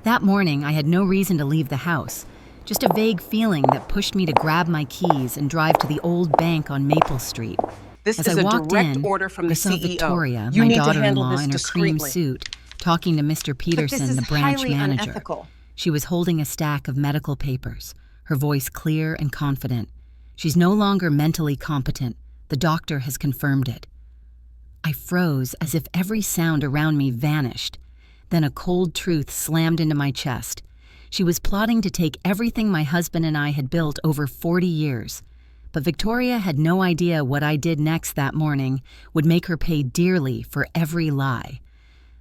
That morning, I had no reason to leave the house, just a vague feeling that pushed me to grab my keys and drive to the old bank on Maple Street. This As is I a walked direct in, order from I the saw CEO. Victoria, You my need to handle daughter-in-law, this in her cream discreetly. suit, talking to Mr. But Peterson, this is the branch highly manager. unethical. She was holding a stack of medical papers, her voice clear and confident. She's no longer mentally competent. The doctor has confirmed it. I froze as if every sound around me vanished. Then a cold truth slammed into my chest. She was plotting to take everything my husband and I had built over 40 years. But Victoria had no idea what I did next that morning would make her pay dearly for every lie.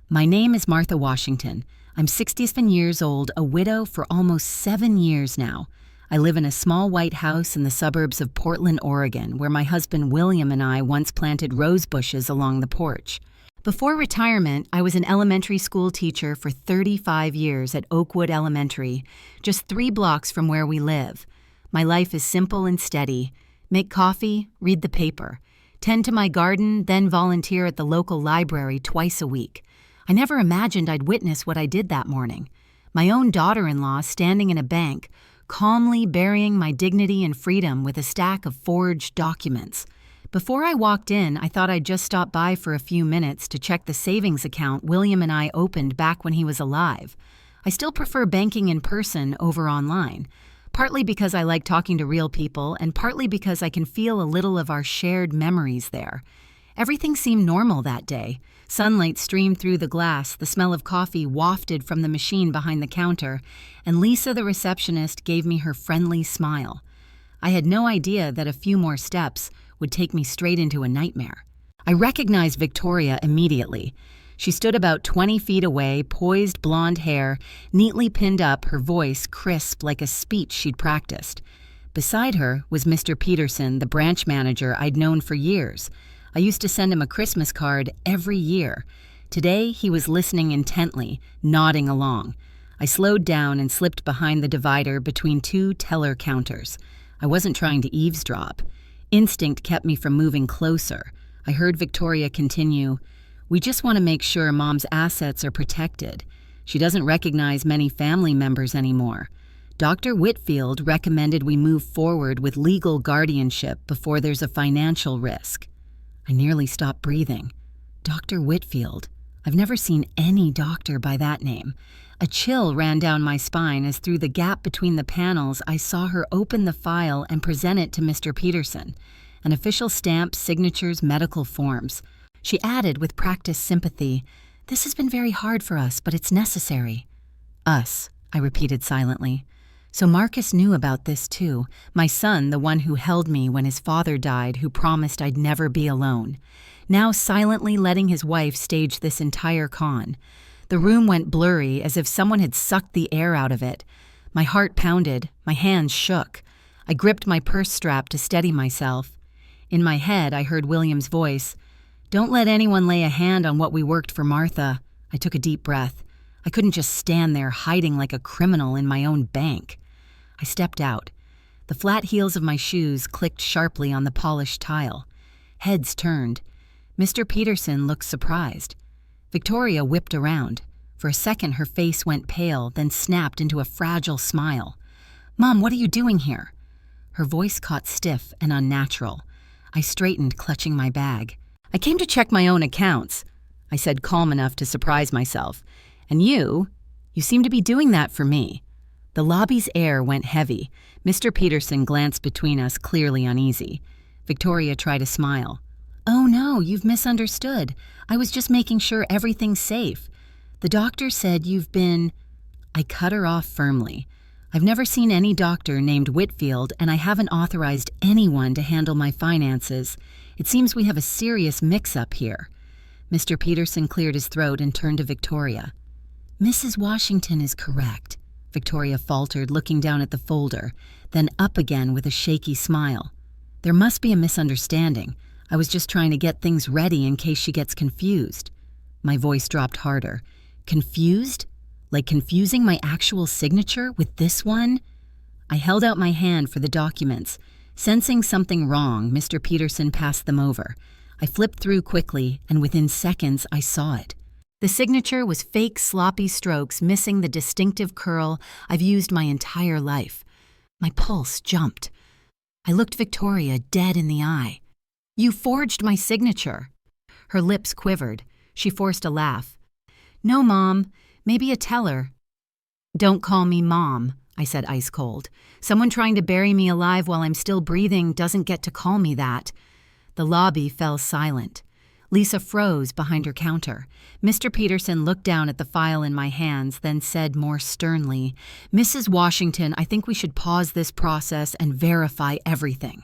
My name is Martha Washington. I'm 67 years old, a widow for almost 7 years now. I live in a small white house in the suburbs of Portland, Oregon, where my husband William and I once planted rose bushes along the porch. Before retirement, I was an elementary school teacher for 35 years at Oakwood Elementary, just 3 blocks from where we live. My life is simple and steady. Make coffee, read the paper, tend to my garden, then volunteer at the local library twice a week. I never imagined I'd witness what I did that morning. My own daughter-in-law standing in a bank, calmly burying my dignity and freedom with a stack of forged documents. Before I walked in, I thought I'd just stop by for a few minutes to check the savings account William and I opened back when he was alive. I still prefer banking in person over online, partly because I like talking to real people and partly because I can feel a little of our shared memories there. Everything seemed normal that day. Sunlight streamed through the glass, the smell of coffee wafted from the machine behind the counter, and Lisa, the receptionist, gave me her friendly smile. I had no idea that a few more steps would take me straight into a nightmare. I recognized Victoria immediately. She stood about 20 feet away, poised blonde hair, neatly pinned up, her voice crisp like a speech she'd practiced. Beside her was Mr. Peterson, the branch manager I'd known for years. I used to send him a Christmas card every year. Today, he was listening intently, nodding along. I slowed down and slipped behind the divider between 2 teller counters. I wasn't trying to eavesdrop. Instinct kept me from moving closer. I heard Victoria continue, "We just want to make sure Mom's assets are protected. She doesn't recognize many family members anymore. Dr. Whitfield recommended we move forward with legal guardianship before there's a financial risk." I nearly stopped breathing. Dr. Whitfield. I've never seen any doctor by that name. A chill ran down my spine as through the gap between the panels I saw her open the file and present it to Mr. Peterson. An official stamp, signatures, medical forms. She added with practiced sympathy, "This has been very hard for us, but it's necessary." "Us," I repeated silently. So Marcus knew about this too. My son, the one who held me when his father died, who promised I'd never be alone. Now silently letting his wife stage this entire con. The room went blurry, as if someone had sucked the air out of it. My heart pounded, my hands shook. I gripped my purse strap to steady myself. In my head, I heard William's voice, "Don't let anyone lay a hand on what we worked for Martha." I took a deep breath. I couldn't just stand there hiding like a criminal in my own bank. I stepped out. The flat heels of my shoes clicked sharply on the polished tile. Heads turned. Mr. Peterson looked surprised. Victoria whipped around. For a second, her face went pale, then snapped into a fragile smile. "Mom, what are you doing here?" Her voice caught stiff and unnatural. I straightened, clutching my bag. "I came to check my own accounts," I said, calm enough to surprise myself. "And you seem to be doing that for me." The lobby's air went heavy. Mr. Peterson glanced between us, clearly uneasy. Victoria tried a smile. "Oh no, you've misunderstood. I was just making sure everything's safe. The doctor said you've been—" I cut her off firmly. "I've never seen any doctor named Whitfield, and I haven't authorized anyone to handle my finances. It seems we have a serious mix-up here." Mr. Peterson cleared his throat and turned to Victoria. "Mrs. Washington is correct," Victoria faltered, looking down at the folder, then up again with a shaky smile. "There must be a misunderstanding. I was just trying to get things ready in case she gets confused." My voice dropped harder. "Confused? Like confusing my actual signature with this one?" I held out my hand for the documents. Sensing something wrong, Mr. Peterson passed them over. I flipped through quickly, and within seconds I saw it. The signature was fake sloppy strokes missing the distinctive curl I've used my entire life. My pulse jumped. I looked Victoria dead in the eye. "You forged my signature." Her lips quivered. She forced a laugh. "No, Mom. Maybe a teller." "Don't call me Mom," I said ice cold. "Someone trying to bury me alive while I'm still breathing doesn't get to call me that." The lobby fell silent. Lisa froze behind her counter. Mr. Peterson looked down at the file in my hands, then said more sternly, "Mrs. Washington, I think we should pause this process and verify everything."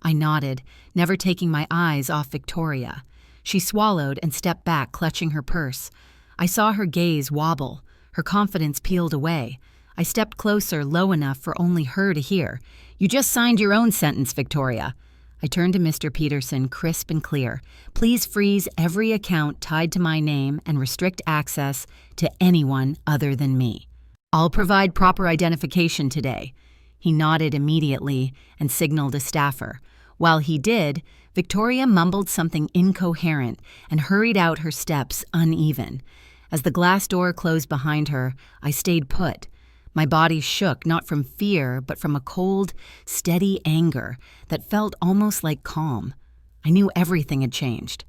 I nodded, never taking my eyes off Victoria. She swallowed and stepped back, clutching her purse. I saw her gaze wobble. Her confidence peeled away. I stepped closer, low enough for only her to hear. "You just signed your own sentence, Victoria." I turned to Mr. Peterson, crisp and clear. "Please freeze every account tied to my name and restrict access to anyone other than me. I'll provide proper identification today." He nodded immediately and signaled a staffer. While he did, Victoria mumbled something incoherent and hurried out, her steps uneven. As the glass door closed behind her, I stayed put. My body shook, not from fear, but from a cold, steady anger that felt almost like calm. I knew everything had changed.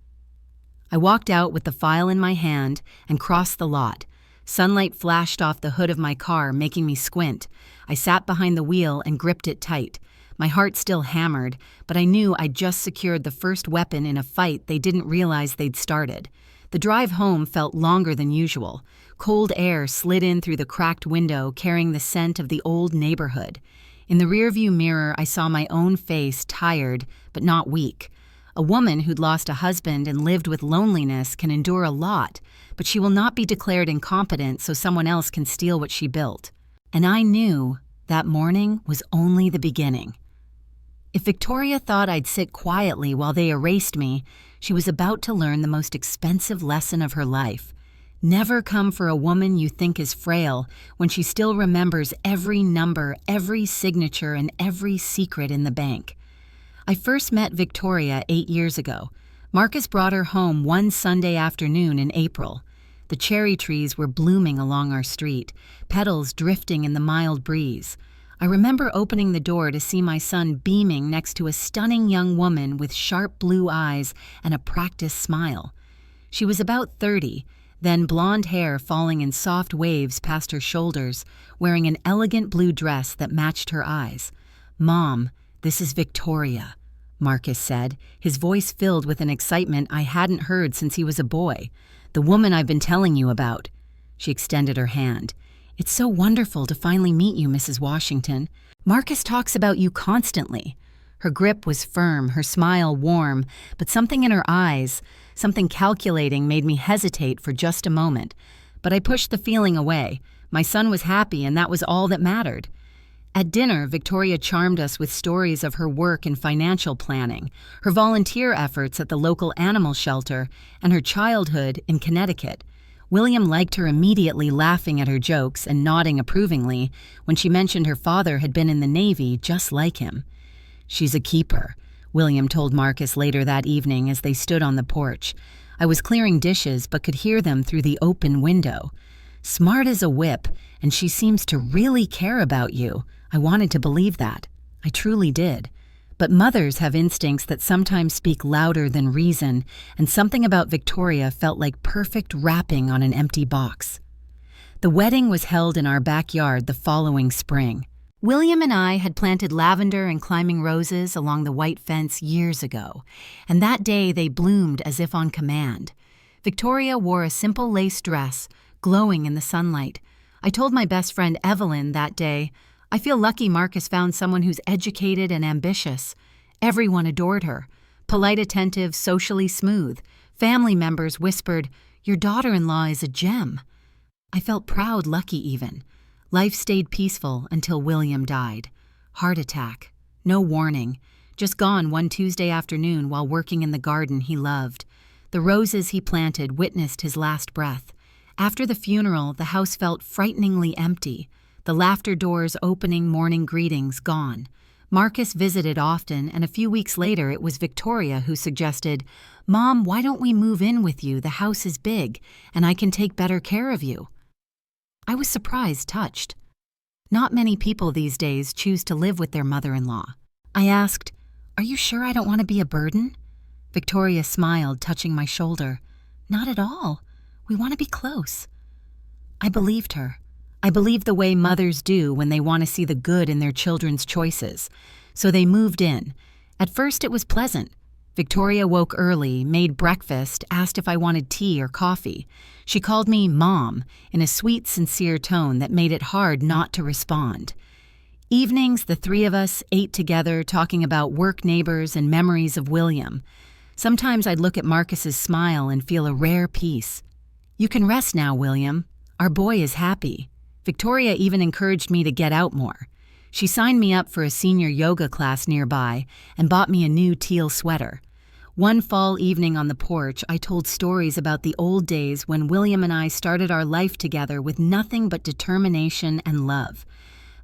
I walked out with the file in my hand and crossed the lot. Sunlight flashed off the hood of my car, making me squint. I sat behind the wheel and gripped it tight. My heart still hammered, but I knew I'd just secured the first weapon in a fight they didn't realize they'd started. The drive home felt longer than usual. Cold air slid in through the cracked window, carrying the scent of the old neighborhood. In the rearview mirror, I saw my own face, tired but not weak. A woman who'd lost a husband and lived with loneliness can endure a lot, but she will not be declared incompetent so someone else can steal what she built. And I knew that morning was only the beginning. If Victoria thought I'd sit quietly while they erased me, she was about to learn the most expensive lesson of her life. Never come for a woman you think is frail when she still remembers every number, every signature, and every secret in the bank. I first met Victoria 8 years ago. Marcus brought her home one Sunday afternoon in April. The cherry trees were blooming along our street, petals drifting in the mild breeze. I remember opening the door to see my son beaming next to a stunning young woman with sharp blue eyes and a practiced smile. She was about 30, then blonde hair falling in soft waves past her shoulders, wearing an elegant blue dress that matched her eyes. "Mom, this is Victoria," Marcus said, his voice filled with an excitement I hadn't heard since he was a boy. "The woman I've been telling you about." She extended her hand. "It's so wonderful to finally meet you, Mrs. Washington. Marcus talks about you constantly." Her grip was firm, her smile warm, but something in her eyes, something calculating, made me hesitate for just a moment. But I pushed the feeling away. My son was happy, and that was all that mattered. At dinner, Victoria charmed us with stories of her work in financial planning, her volunteer efforts at the local animal shelter, and her childhood in Connecticut. William liked her immediately, laughing at her jokes and nodding approvingly when she mentioned her father had been in the Navy just like him. "She's a keeper," William told Marcus later that evening as they stood on the porch. I was clearing dishes but could hear them through the open window. "Smart as a whip, and she seems to really care about you." I wanted to believe that. I truly did. But mothers have instincts that sometimes speak louder than reason, and something about Victoria felt like perfect wrapping on an empty box. The wedding was held in our backyard the following spring. William and I had planted lavender and climbing roses along the white fence years ago, and that day they bloomed as if on command. Victoria wore a simple lace dress, glowing in the sunlight. I told my best friend Evelyn that day, "I feel lucky Marcus found someone who's educated and ambitious." Everyone adored her. Polite, attentive, socially smooth. Family members whispered, "Your daughter-in-law is a gem." I felt proud, lucky even. Life stayed peaceful until William died. Heart attack. No warning. Just gone one Tuesday afternoon while working in the garden he loved. The roses he planted witnessed his last breath. After the funeral, the house felt frighteningly empty. The laughter doors opening morning greetings gone. Marcus visited often, and a few weeks later it was Victoria who suggested, "Mom, why don't we move in with you? The house is big, and I can take better care of you." I was surprised, touched. Not many people these days choose to live with their mother-in-law. I asked, "Are you sure I don't want to be a burden?" Victoria smiled, touching my shoulder. "Not at all. We want to be close." I believed her. I believed the way mothers do when they want to see the good in their children's choices. So they moved in. At first it was pleasant. Victoria woke early, made breakfast, asked if I wanted tea or coffee. She called me Mom in a sweet, sincere tone that made it hard not to respond. Evenings, the three of us ate together, talking about work, neighbors, and memories of William. Sometimes I'd look at Marcus's smile and feel a rare peace. "You can rest now, William. Our boy is happy." Victoria even encouraged me to get out more. She signed me up for a senior yoga class nearby and bought me a new teal sweater. One fall evening on the porch, I told stories about the old days when William and I started our life together with nothing but determination and love.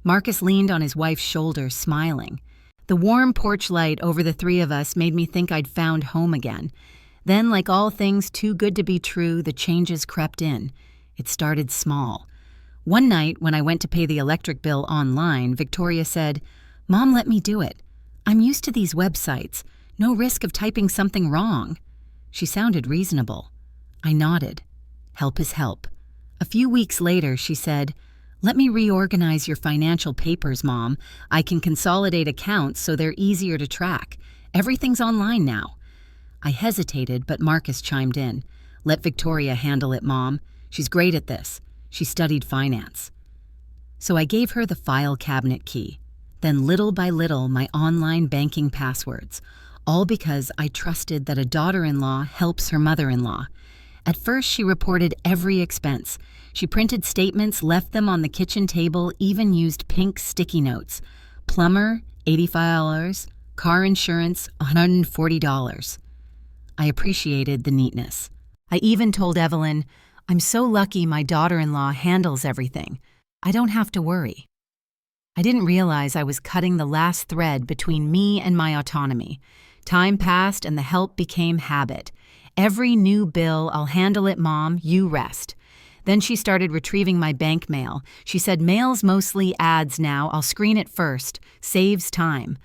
Marcus leaned on his wife's shoulder, smiling. The warm porch light over the three of us made me think I'd found home again. Then, like all things too good to be true, the changes crept in. It started small. One night, when I went to pay the electric bill online, Victoria said, "Mom, let me do it. I'm used to these websites. No risk of typing something wrong." She sounded reasonable. I nodded. Help is help. A few weeks later, she said, "Let me reorganize your financial papers, Mom. I can consolidate accounts so they're easier to track. Everything's online now." I hesitated, but Marcus chimed in. "Let Victoria handle it, Mom. She's great at this. She studied finance." So I gave her the file cabinet key. Then little by little, my online banking passwords. All because I trusted that a daughter-in-law helps her mother-in-law. At first, she reported every expense. She printed statements, left them on the kitchen table, even used pink sticky notes. Plumber, $85. Car insurance, $140. I appreciated the neatness. I even told Evelyn, "I'm so lucky my daughter-in-law handles everything. I don't have to worry." I didn't realize I was cutting the last thread between me and my autonomy. Time passed and the help became habit. Every new bill, "I'll handle it, Mom, you rest." Then she started retrieving my bank mail. She said, "Mail's mostly ads now. I'll screen it first. Saves time."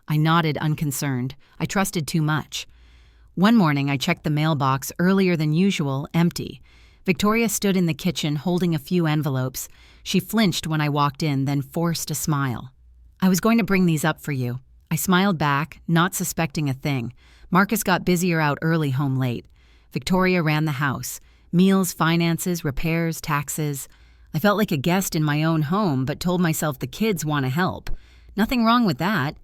I nodded, unconcerned. I trusted too much. One morning, I checked the mailbox earlier than usual, empty. Victoria stood in the kitchen holding a few envelopes. She flinched when I walked in, then forced a smile. "I was going to bring these up for you." I smiled back, not suspecting a thing. Marcus got busier out early, home late. Victoria ran the house. Meals, finances, repairs, taxes. I felt like a guest in my own home, but told myself the kids want to help. Nothing wrong with that.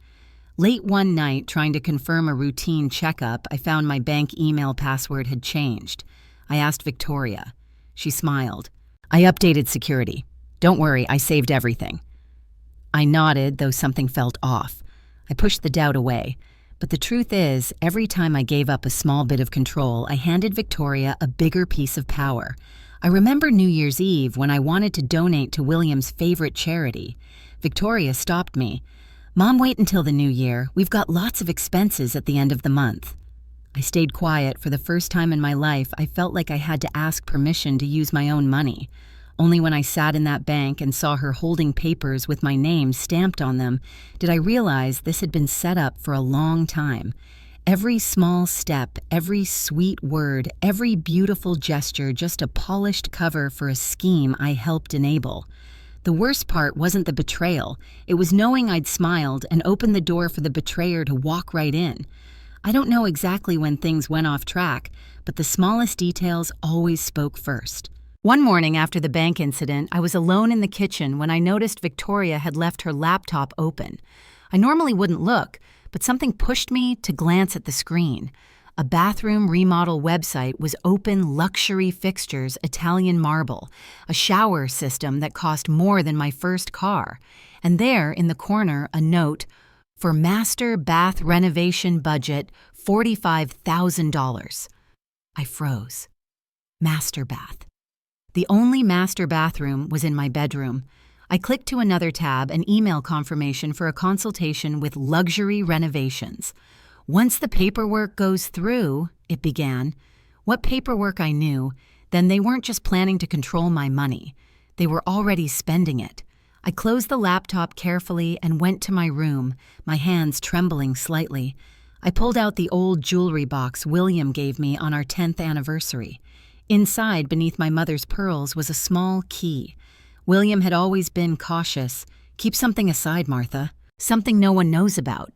Late one night, trying to confirm a routine checkup, I found my bank email password had changed. I asked Victoria. She smiled. "I updated security. Don't worry, I saved everything." I nodded, though something felt off. I pushed the doubt away. But the truth is, every time I gave up a small bit of control, I handed Victoria a bigger piece of power. I remember New Year's Eve when I wanted to donate to William's favorite charity. Victoria stopped me. "Mom, wait until the new year. We've got lots of expenses at the end of the month." I stayed quiet. For the first time in my life, I felt like I had to ask permission to use my own money. Only when I sat in that bank and saw her holding papers with my name stamped on them did I realize this had been set up for a long time. Every small step, every sweet word, every beautiful gesture, just a polished cover for a scheme I helped enable. The worst part wasn't the betrayal. It was knowing I'd smiled and opened the door for the betrayer to walk right in. I don't know exactly when things went off track, but the smallest details always spoke first. One morning after the bank incident, I was alone in the kitchen when I noticed Victoria had left her laptop open. I normally wouldn't look, but something pushed me to glance at the screen. A bathroom remodel website was open, luxury fixtures, Italian marble, a shower system that cost more than my first car. And there, in the corner, a note, "For master bath renovation budget, $45,000. I froze. Master bath. The only master bathroom was in my bedroom. I clicked to another tab, an email confirmation for a consultation with Luxury Renovations. Once the paperwork goes through, it began. What paperwork I knew, then they weren't just planning to control my money. They were already spending it. I closed the laptop carefully and went to my room, my hands trembling slightly. I pulled out the old jewelry box William gave me on our 10th anniversary. Inside, beneath my mother's pearls, was a small key. William had always been cautious. Keep something aside, Martha. Something no one knows about.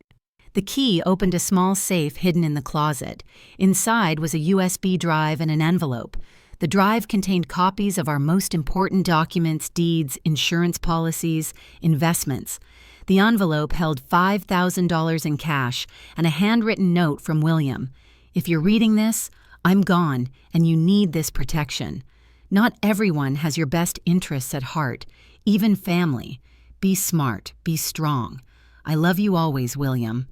The key opened a small safe hidden in the closet. Inside was a USB drive and an envelope. The drive contained copies of our most important documents, deeds, insurance policies, investments. The envelope held $5,000 in cash and a handwritten note from William. If you're reading this, I'm gone, and you need this protection. Not everyone has your best interests at heart, even family. Be smart, be strong. I love you always, William.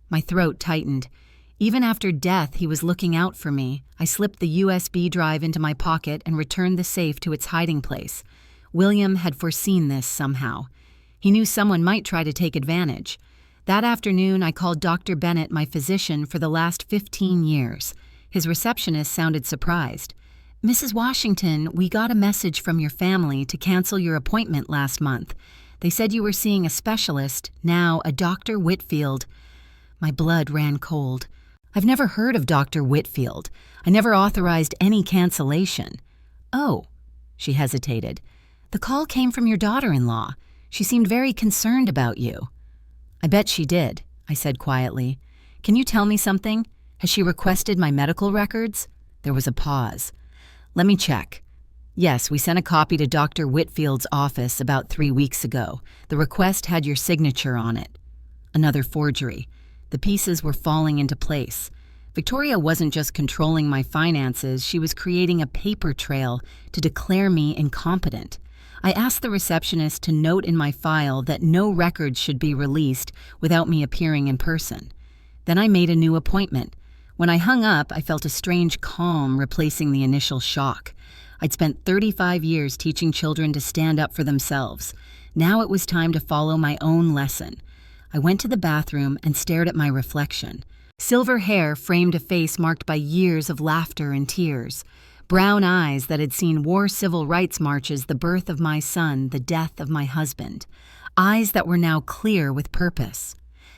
My throat tightened. Even after death, he was looking out for me. I slipped the USB drive into my pocket and returned the safe to its hiding place. William had foreseen this somehow. He knew someone might try to take advantage. That afternoon, I called Dr. Bennett, my physician for the last 15 years. His receptionist sounded surprised. Mrs. Washington, we got a message from your family to cancel your appointment last month. They said you were seeing a specialist, now a Dr. Whitfield. My blood ran cold. I've never heard of Dr. Whitfield. I never authorized any cancellation. Oh, she hesitated. The call came from your daughter-in-law. She seemed very concerned about you. I bet she did, I said quietly. Can you tell me something? Has she requested my medical records? There was a pause. Let me check. Yes, we sent a copy to Dr. Whitfield's office about 3 weeks ago. The request had your signature on it. Another forgery. The pieces were falling into place. Victoria wasn't just controlling my finances, she was creating a paper trail to declare me incompetent. I asked the receptionist to note in my file that no records should be released without me appearing in person. Then I made a new appointment. When I hung up, I felt a strange calm replacing the initial shock. I'd spent 35 years teaching children to stand up for themselves. Now it was time to follow my own lesson. I went to the bathroom and stared at my reflection. Silver hair framed a face marked by years of laughter and tears. Brown eyes that had seen war civil rights marches, the birth of my son, the death of my husband. Eyes that were now clear with purpose.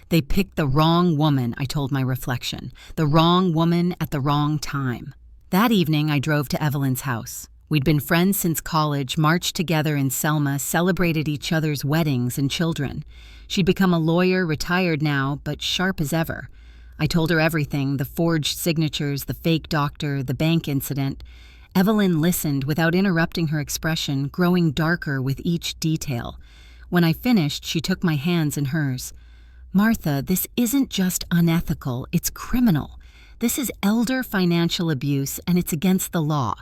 They picked the wrong woman, I told my reflection. The wrong woman at the wrong time. That evening, I drove to Evelyn's house. We'd been friends since college, marched together in Selma, celebrated each other's weddings and children. She'd become a lawyer, retired now, but sharp as ever. I told her everything, the forged signatures, the fake doctor, the bank incident. Evelyn listened without interrupting her expression, growing darker with each detail. When I finished, she took my hands in hers. Martha, this isn't just unethical, it's criminal. This is elder financial abuse, and it's against the law.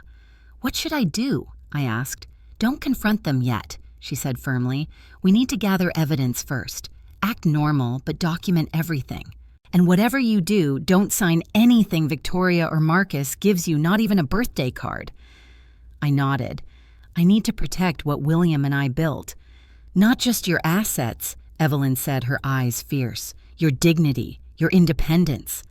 What should I do? I asked. Don't confront them yet, she said firmly. We need to gather evidence first. Act normal, but document everything. And whatever you do, don't sign anything Victoria or Marcus gives you, not even a birthday card. I nodded. I need to protect what William and I built. Not just your assets, Evelyn said, her eyes fierce. Your dignity, your independence.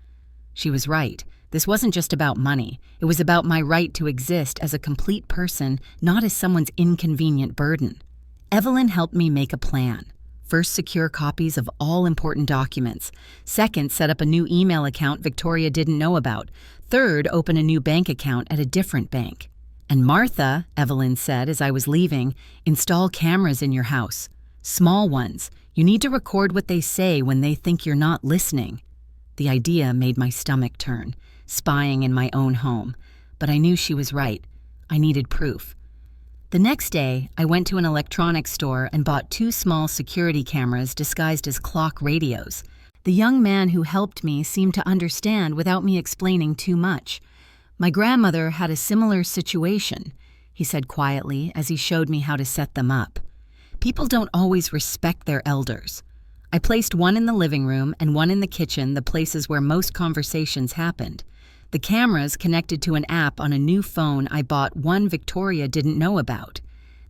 She was right. This wasn't just about money. It was about my right to exist as a complete person, not as someone's inconvenient burden. Evelyn helped me make a plan. First, secure copies of all important documents. Second, set up a new email account Victoria didn't know about. Third, open a new bank account at a different bank. And Martha, Evelyn said as I was leaving, install cameras in your house. Small ones. You need to record what they say when they think you're not listening. The idea made my stomach turn, spying in my own home. But I knew she was right. I needed proof. The next day, I went to an electronics store and bought 2 small security cameras disguised as clock radios. The young man who helped me seemed to understand without me explaining too much. My grandmother had a similar situation, he said quietly as he showed me how to set them up. People don't always respect their elders. I placed one in the living room and one in the kitchen, the places where most conversations happened. The cameras connected to an app on a new phone I bought, one Victoria didn't know about.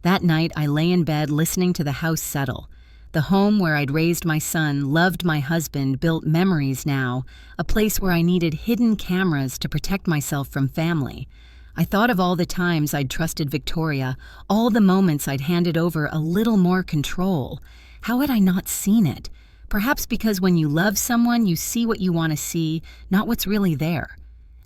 That night, I lay in bed listening to the house settle. The home where I'd raised my son, loved my husband, built memories now, a place where I needed hidden cameras to protect myself from family. I thought of all the times I'd trusted Victoria, all the moments I'd handed over a little more control. How had I not seen it? Perhaps because when you love someone, you see what you want to see, not what's really there.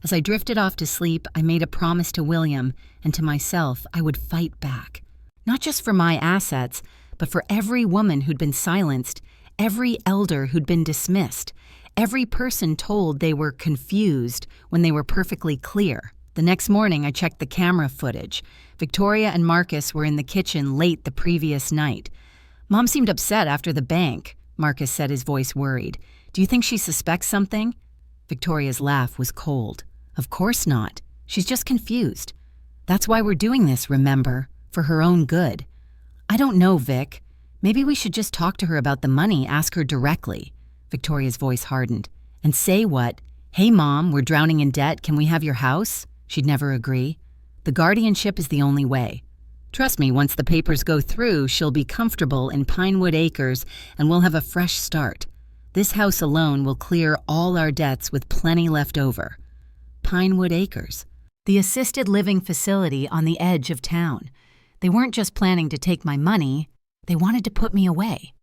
As I drifted off to sleep, I made a promise to William and to myself I would fight back. Not just for my assets, but for every woman who'd been silenced, every elder who'd been dismissed, every person told they were confused when they were perfectly clear. The next morning, I checked the camera footage. Victoria and Marcus were in the kitchen late the previous night. "Mom seemed upset after the bank," Marcus said, his voice worried. "Do you think she suspects something?" Victoria's laugh was cold. "Of course not. She's just confused. That's why we're doing this, remember? For her own good." "I don't know, Vic. Maybe we should just talk to her about the money, ask her directly." Victoria's voice hardened. "And say what? Hey, Mom, we're drowning in debt. Can we have your house?" She'd never agree. "The guardianship is the only way. Trust me, once the papers go through, she'll be comfortable in Pinewood Acres and we'll have a fresh start. This house alone will clear all our debts with plenty left over." Pinewood Acres, the assisted living facility on the edge of town. They weren't just planning to take my money, they wanted to put me away.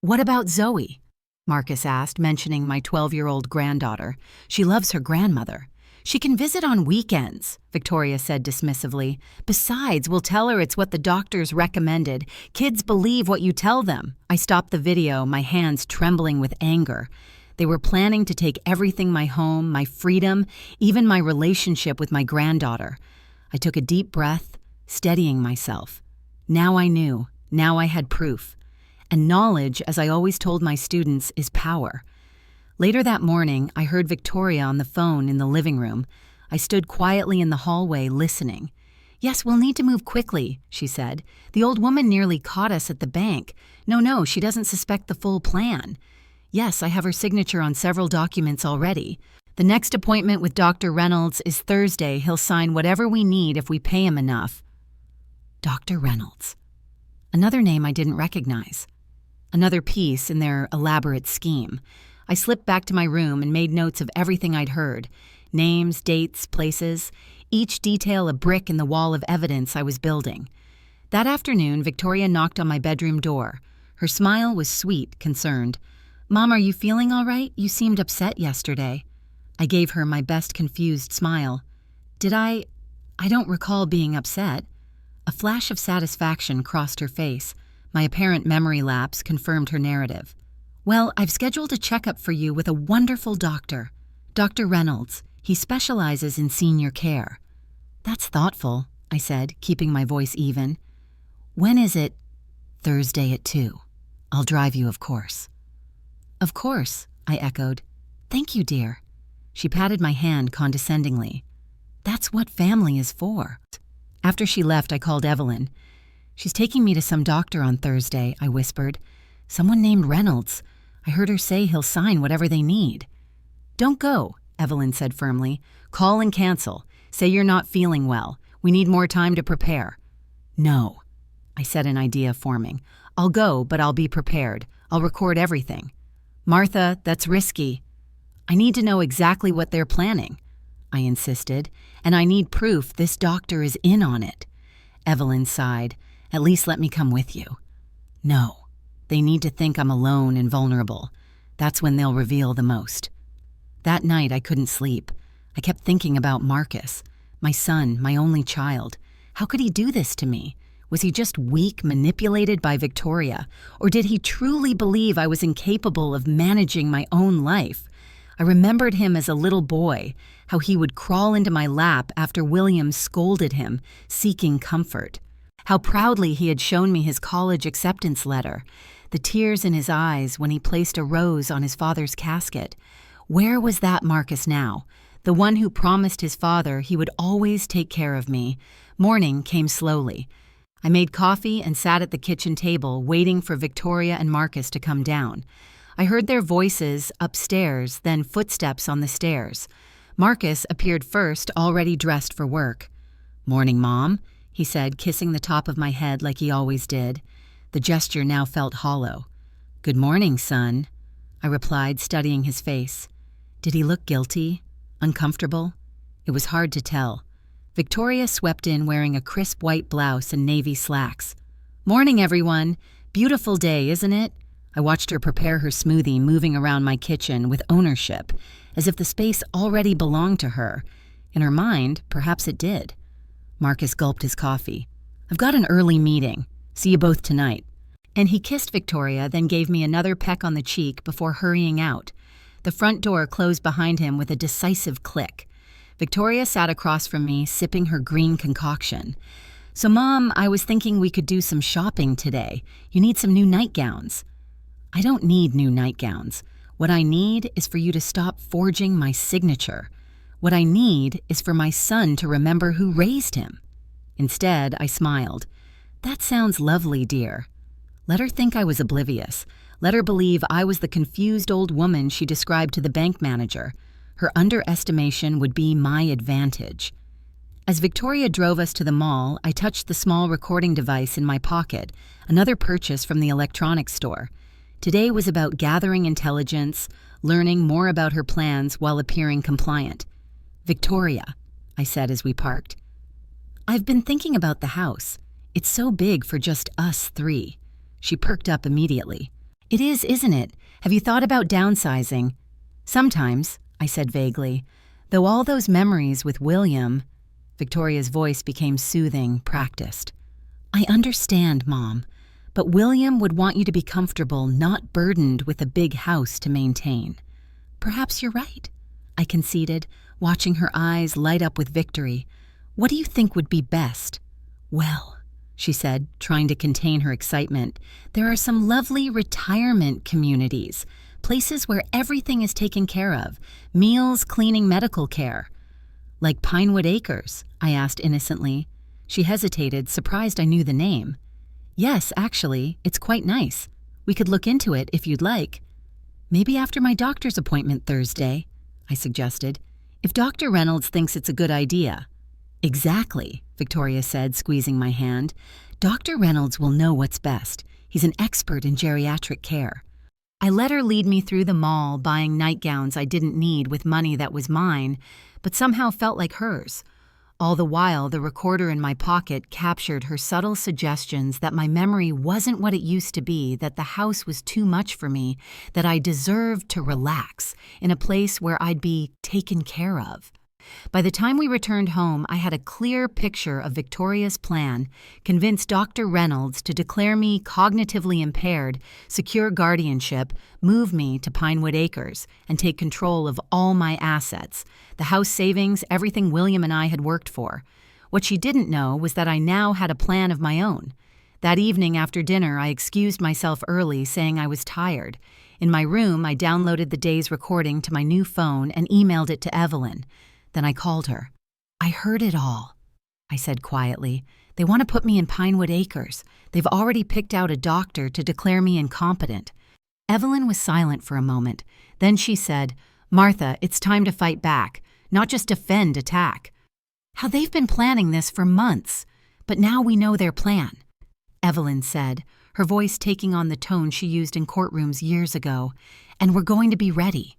"What about Zoe?" Marcus asked, mentioning my 12-year-old granddaughter. "She loves her grandmother." "She can visit on weekends," Victoria said dismissively. "Besides, we'll tell her it's what the doctors recommended. Kids believe what you tell them." I stopped the video, my hands trembling with anger. They were planning to take everything: my home, my freedom, even my relationship with my granddaughter. I took a deep breath, steadying myself. Now I knew. Now I had proof. And knowledge, as I always told my students, is power. Later that morning, I heard Victoria on the phone in the living room. I stood quietly in the hallway, listening. "Yes, we'll need to move quickly," she said. "The old woman nearly caught us at the bank. No, she doesn't suspect the full plan. Yes, I have her signature on several documents already. The next appointment with Dr. Reynolds is Thursday. He'll sign whatever we need if we pay him enough." Dr. Reynolds. Another name I didn't recognize. Another piece in their elaborate scheme. I slipped back to my room and made notes of everything I'd heard. Names, dates, places, each detail a brick in the wall of evidence I was building. That afternoon, Victoria knocked on my bedroom door. Her smile was sweet, concerned. "Mom, are you feeling all right? You seemed upset yesterday." I gave her my best confused smile. "Did I? I don't recall being upset." A flash of satisfaction crossed her face. My apparent memory lapse confirmed her narrative. "Well, I've scheduled a checkup for you with a wonderful doctor. Dr. Reynolds. He specializes in senior care." "That's thoughtful," I said, keeping my voice even. "When is it?" "Thursday at 2. I'll drive you, of course." "Of course," I echoed. "Thank you, dear." She patted my hand condescendingly. "That's what family is for." After she left, I called Evelyn. "She's taking me to some doctor on Thursday," I whispered. "Someone named Reynolds. I heard her say he'll sign whatever they need." "Don't go," Evelyn said firmly. "Call and cancel. Say you're not feeling well. We need more time to prepare." "No," I said, an idea forming. "I'll go, but I'll be prepared. I'll record everything." "Martha, that's risky." "I need to know exactly what they're planning," I insisted, "and I need proof this doctor is in on it." Evelyn sighed. "At least let me come with you." "No. They need to think I'm alone and vulnerable. That's when they'll reveal the most." That night, I couldn't sleep. I kept thinking about Marcus, my son, my only child. How could he do this to me? Was he just weak, manipulated by Victoria? Or did he truly believe I was incapable of managing my own life? I remembered him as a little boy, how he would crawl into my lap after William scolded him, seeking comfort. How proudly he had shown me his college acceptance letter, the tears in his eyes when he placed a rose on his father's casket. Where was that Marcus now? The one who promised his father he would always take care of me. Morning came slowly. I made coffee and sat at the kitchen table, waiting for Victoria and Marcus to come down. I heard their voices upstairs, then footsteps on the stairs. Marcus appeared first, already dressed for work. "Morning, Mom," he said, kissing the top of my head like he always did. The gesture now felt hollow. "Good morning, son," I replied, studying his face. Did he look guilty? Uncomfortable? It was hard to tell. Victoria swept in wearing a crisp white blouse and navy slacks. "Morning, everyone. Beautiful day, isn't it?" I watched her prepare her smoothie, moving around my kitchen with ownership, as if the space already belonged to her. In her mind, perhaps it did. Marcus gulped his coffee. "I've got an early meeting. See you both tonight." And he kissed Victoria, then gave me another peck on the cheek before hurrying out. The front door closed behind him with a decisive click. Victoria sat across from me, sipping her green concoction. "So, Mom, I was thinking we could do some shopping today. You need some new nightgowns." "I don't need new nightgowns. What I need is for you to stop forging my signature. What I need is for my son to remember who raised him." Instead, I smiled. "That sounds lovely, dear." Let her think I was oblivious. Let her believe I was the confused old woman she described to the bank manager. Her underestimation would be my advantage. As Victoria drove us to the mall, I touched the small recording device in my pocket, another purchase from the electronics store. Today was about gathering intelligence, learning more about her plans while appearing compliant. "Victoria," I said as we parked, "I've been thinking about the house. It's so big for just us three." She perked up immediately. "It is, isn't it? Have you thought about downsizing?" "Sometimes," I said vaguely. "Though all those memories with William—" Victoria's voice became soothing, practiced. "I understand, Mom, but William would want you to be comfortable, not burdened with a big house to maintain." "Perhaps you're right," I conceded, watching her eyes light up with victory. "What do you think would be best?" "Well," she said, trying to contain her excitement, "there are some lovely retirement communities, places where everything is taken care of, meals, cleaning, medical care." "Like Pinewood Acres?" I asked innocently. She hesitated, surprised I knew the name. "Yes, actually, it's quite nice. We could look into it if you'd like." "Maybe after my doctor's appointment Thursday," I suggested, "if Dr. Reynolds thinks it's a good idea." "Exactly," Victoria said, squeezing my hand. "Dr. Reynolds will know what's best. He's an expert in geriatric care." I let her lead me through the mall, buying nightgowns I didn't need with money that was mine, but somehow felt like hers. All the while, the recorder in my pocket captured her subtle suggestions that my memory wasn't what it used to be, that the house was too much for me, that I deserved to relax in a place where I'd be taken care of. By the time we returned home, I had a clear picture of Victoria's plan, convince Dr. Reynolds to declare me cognitively impaired, secure guardianship, move me to Pinewood Acres, and take control of all my assets, the house savings, everything William and I had worked for. What she didn't know was that I now had a plan of my own. That evening after dinner, I excused myself early, saying I was tired. In my room, I downloaded the day's recording to my new phone and emailed it to Evelyn. Then I called her. "I heard it all," I said quietly. "They want to put me in Pinewood Acres. They've already picked out a doctor to declare me incompetent." Evelyn was silent for a moment. Then she said, "Martha, it's time to fight back, not just defend, attack." "How they've been planning this for months, but now we know their plan," Evelyn said, her voice taking on the tone she used in courtrooms years ago. "And we're going to be ready."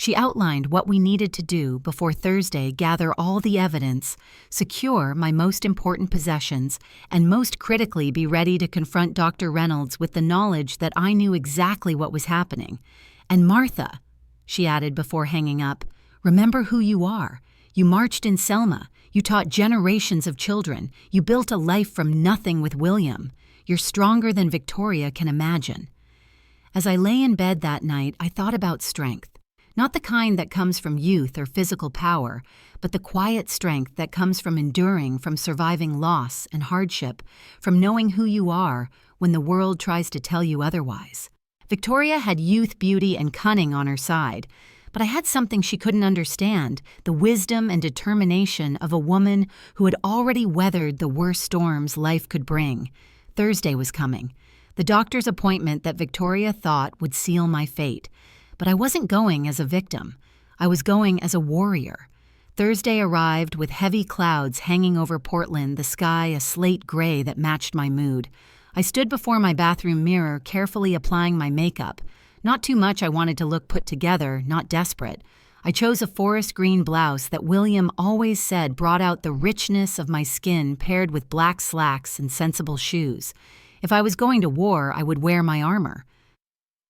She outlined what we needed to do before Thursday, gather all the evidence, secure my most important possessions, and most critically be ready to confront Dr. Reynolds with the knowledge that I knew exactly what was happening. "And Martha," she added before hanging up, "remember who you are. You marched in Selma. You taught generations of children. You built a life from nothing with William. You're stronger than Victoria can imagine." As I lay in bed that night, I thought about strength. Not the kind that comes from youth or physical power, but the quiet strength that comes from enduring, from surviving loss and hardship, from knowing who you are when the world tries to tell you otherwise. Victoria had youth, beauty, and cunning on her side, but I had something she couldn't understand, the wisdom and determination of a woman who had already weathered the worst storms life could bring. Thursday was coming, the doctor's appointment that Victoria thought would seal my fate. But I wasn't going as a victim. I was going as a warrior. Thursday arrived with heavy clouds hanging over Portland, the sky a slate gray that matched my mood. I stood before my bathroom mirror, carefully applying my makeup. Not too much I wanted to look put together, not desperate. I chose a forest green blouse that William always said brought out the richness of my skin, paired with black slacks and sensible shoes. If I was going to war, I would wear my armor.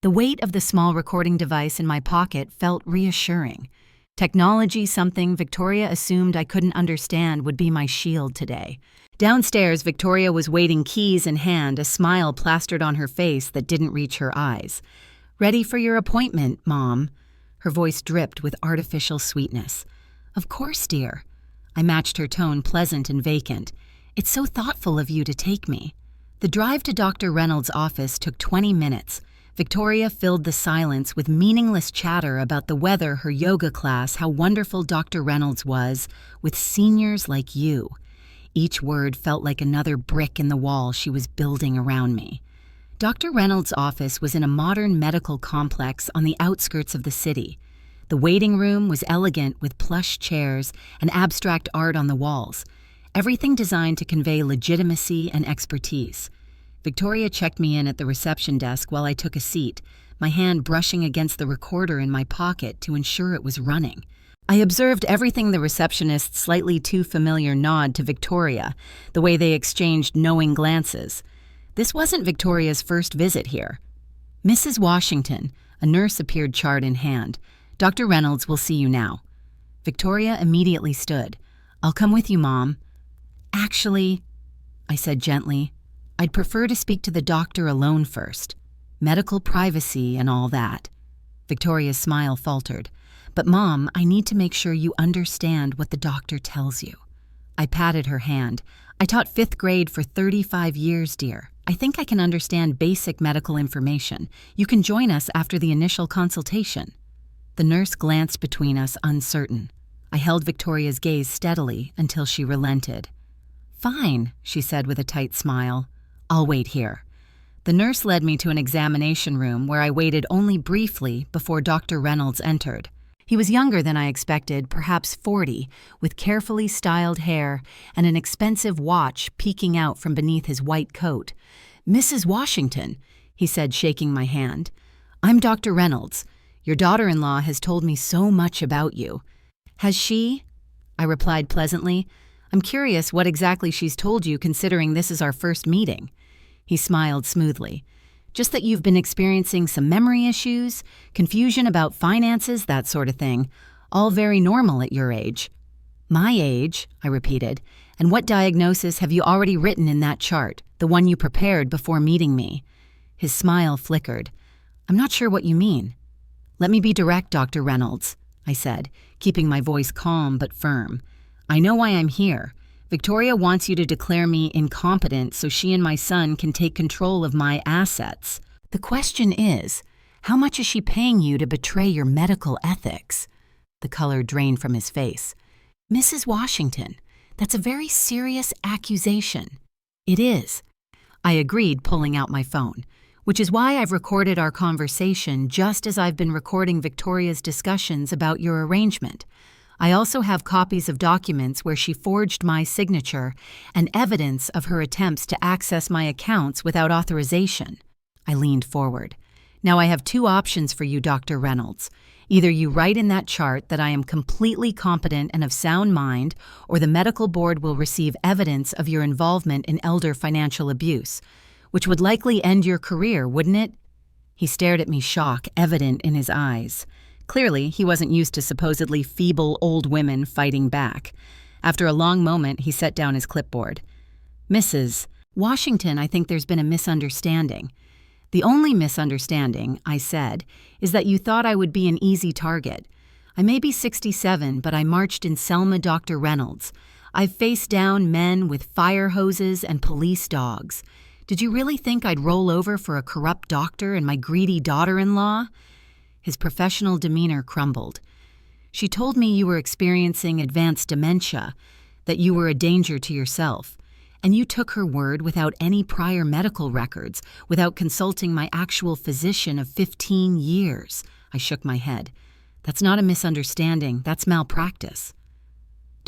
The weight of the small recording device in my pocket felt reassuring. Technology, something Victoria assumed I couldn't understand, would be my shield today. Downstairs, Victoria was waiting, keys in hand, a smile plastered on her face that didn't reach her eyes. "Ready for your appointment, Mom?" Her voice dripped with artificial sweetness. "Of course, dear." I matched her tone, pleasant and vacant. "It's so thoughtful of you to take me." The drive to Dr. Reynolds' office took 20 minutes. Victoria filled the silence with meaningless chatter about the weather, her yoga class, how wonderful Dr. Reynolds was, with seniors like you. Each word felt like another brick in the wall she was building around me. Dr. Reynolds' office was in a modern medical complex on the outskirts of the city. The waiting room was elegant with plush chairs and abstract art on the walls, everything designed to convey legitimacy and expertise. Victoria checked me in at the reception desk while I took a seat, my hand brushing against the recorder in my pocket to ensure it was running. I observed everything, the receptionist's slightly too familiar nod to Victoria, the way they exchanged knowing glances. This wasn't Victoria's first visit here. "Mrs. Washington," a nurse appeared, chart in hand. "Dr. Reynolds will see you now." Victoria immediately stood. "I'll come with you, Mom." "Actually," I said gently, "I'd prefer to speak to the doctor alone first. Medical privacy and all that." Victoria's smile faltered. "But Mom, I need to make sure you understand what the doctor tells you." I patted her hand. "I taught 5th grade for 35 years, dear. I think I can understand basic medical information. You can join us after the initial consultation." The nurse glanced between us, uncertain. I held Victoria's gaze steadily until she relented. "Fine," she said with a tight smile. "I'll wait here." The nurse led me to an examination room where I waited only briefly before Dr. Reynolds entered. He was younger than I expected, perhaps 40, with carefully styled hair and an expensive watch peeking out from beneath his white coat. "Mrs. Washington," he said, shaking my hand. "I'm Dr. Reynolds. Your daughter-in-law has told me so much about you." "Has she?" I replied pleasantly. "I'm curious what exactly she's told you, considering this is our first meeting." He smiled smoothly. "Just that you've been experiencing some memory issues, confusion about finances, that sort of thing. All very normal at your age." "My age," I repeated. "And what diagnosis have you already written in that chart, the one you prepared before meeting me?" His smile flickered. "I'm not sure what you mean." "Let me be direct, Dr. Reynolds," I said, keeping my voice calm but firm. "I know why I'm here. Victoria wants you to declare me incompetent so she and my son can take control of my assets. The question is, how much is she paying you to betray your medical ethics?" The color drained from his face. "Mrs. Washington, that's a very serious accusation." "It is." I agreed, pulling out my phone, which is why I've recorded our conversation just as I've been recording Victoria's discussions about your arrangement. I also have copies of documents where she forged my signature and evidence of her attempts to access my accounts without authorization. I leaned forward. "Now I have 2 options for you, Dr. Reynolds. Either you write in that chart that I am completely competent and of sound mind, or the medical board will receive evidence of your involvement in elder financial abuse, which would likely end your career, wouldn't it?" He stared at me, shock evident in his eyes. Clearly, he wasn't used to supposedly feeble old women fighting back. After a long moment, he set down his clipboard. "Mrs. Washington, I think there's been a misunderstanding. The only misunderstanding," I said, "is that you thought I would be an easy target. I may be 67, but I marched in Selma, Dr. Reynolds. I've faced down men with fire hoses and police dogs. Did you really think I'd roll over for a corrupt doctor and my greedy daughter-in-law?" His professional demeanor crumbled. "She told me you were experiencing advanced dementia, that you were a danger to yourself. And you took her word without any prior medical records, without consulting my actual physician of 15 years. I shook my head. "That's not a misunderstanding, that's malpractice."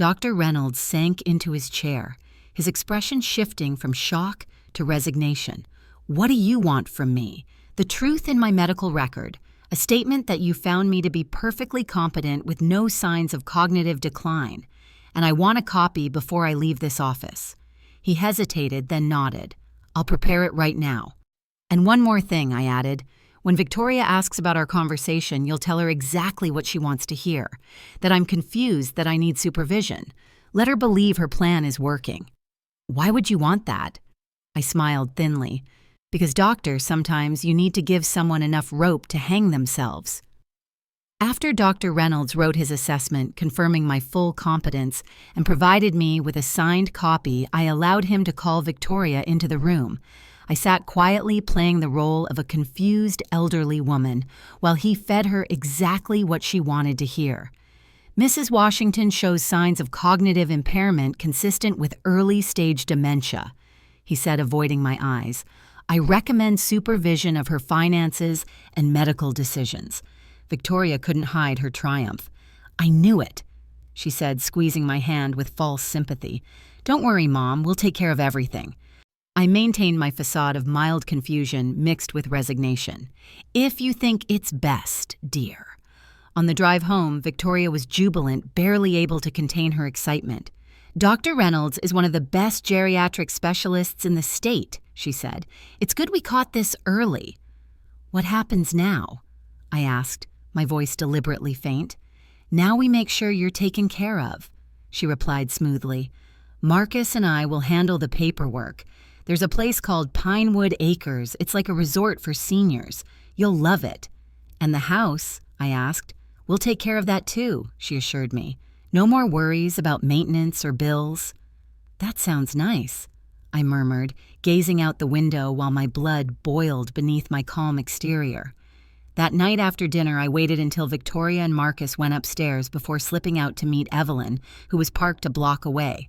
Dr. Reynolds sank into his chair, his expression shifting from shock to resignation. "What do you want from me? The truth in my medical record, a statement that you found me to be perfectly competent with no signs of cognitive decline, and I want a copy before I leave this office." He hesitated, then nodded. "I'll prepare it right now." "And one more thing," I added. "When Victoria asks about our conversation, you'll tell her exactly what she wants to hear, that I'm confused, that I need supervision. Let her believe her plan is working." "Why would you want that?" I smiled thinly. "Because, doctor, sometimes you need to give someone enough rope to hang themselves." After Dr. Reynolds wrote his assessment confirming my full competence and provided me with a signed copy, I allowed him to call Victoria into the room. I sat quietly playing the role of a confused elderly woman while he fed her exactly what she wanted to hear. "Mrs. Washington shows signs of cognitive impairment consistent with early-stage dementia," he said, avoiding my eyes. "I recommend supervision of her finances and medical decisions." Victoria couldn't hide her triumph. "I knew it," she said, squeezing my hand with false sympathy. "Don't worry, Mom, we'll take care of everything." I maintained my facade of mild confusion mixed with resignation. "If you think it's best, dear." On the drive home, Victoria was jubilant, barely able to contain her excitement. "Dr. Reynolds is one of the best geriatric specialists in the state," she said. "It's good we caught this early." "What happens now?" I asked, my voice deliberately faint. "Now we make sure you're taken care of," she replied smoothly. "Marcus and I will handle the paperwork. There's a place called Pinewood Acres. It's like a resort for seniors. You'll love it." "And the house?" I asked. "We'll take care of that too," she assured me. "No more worries about maintenance or bills." "That sounds nice," I murmured, gazing out the window while my blood boiled beneath my calm exterior. That night after dinner, I waited until Victoria and Marcus went upstairs before slipping out to meet Evelyn, who was parked a block away.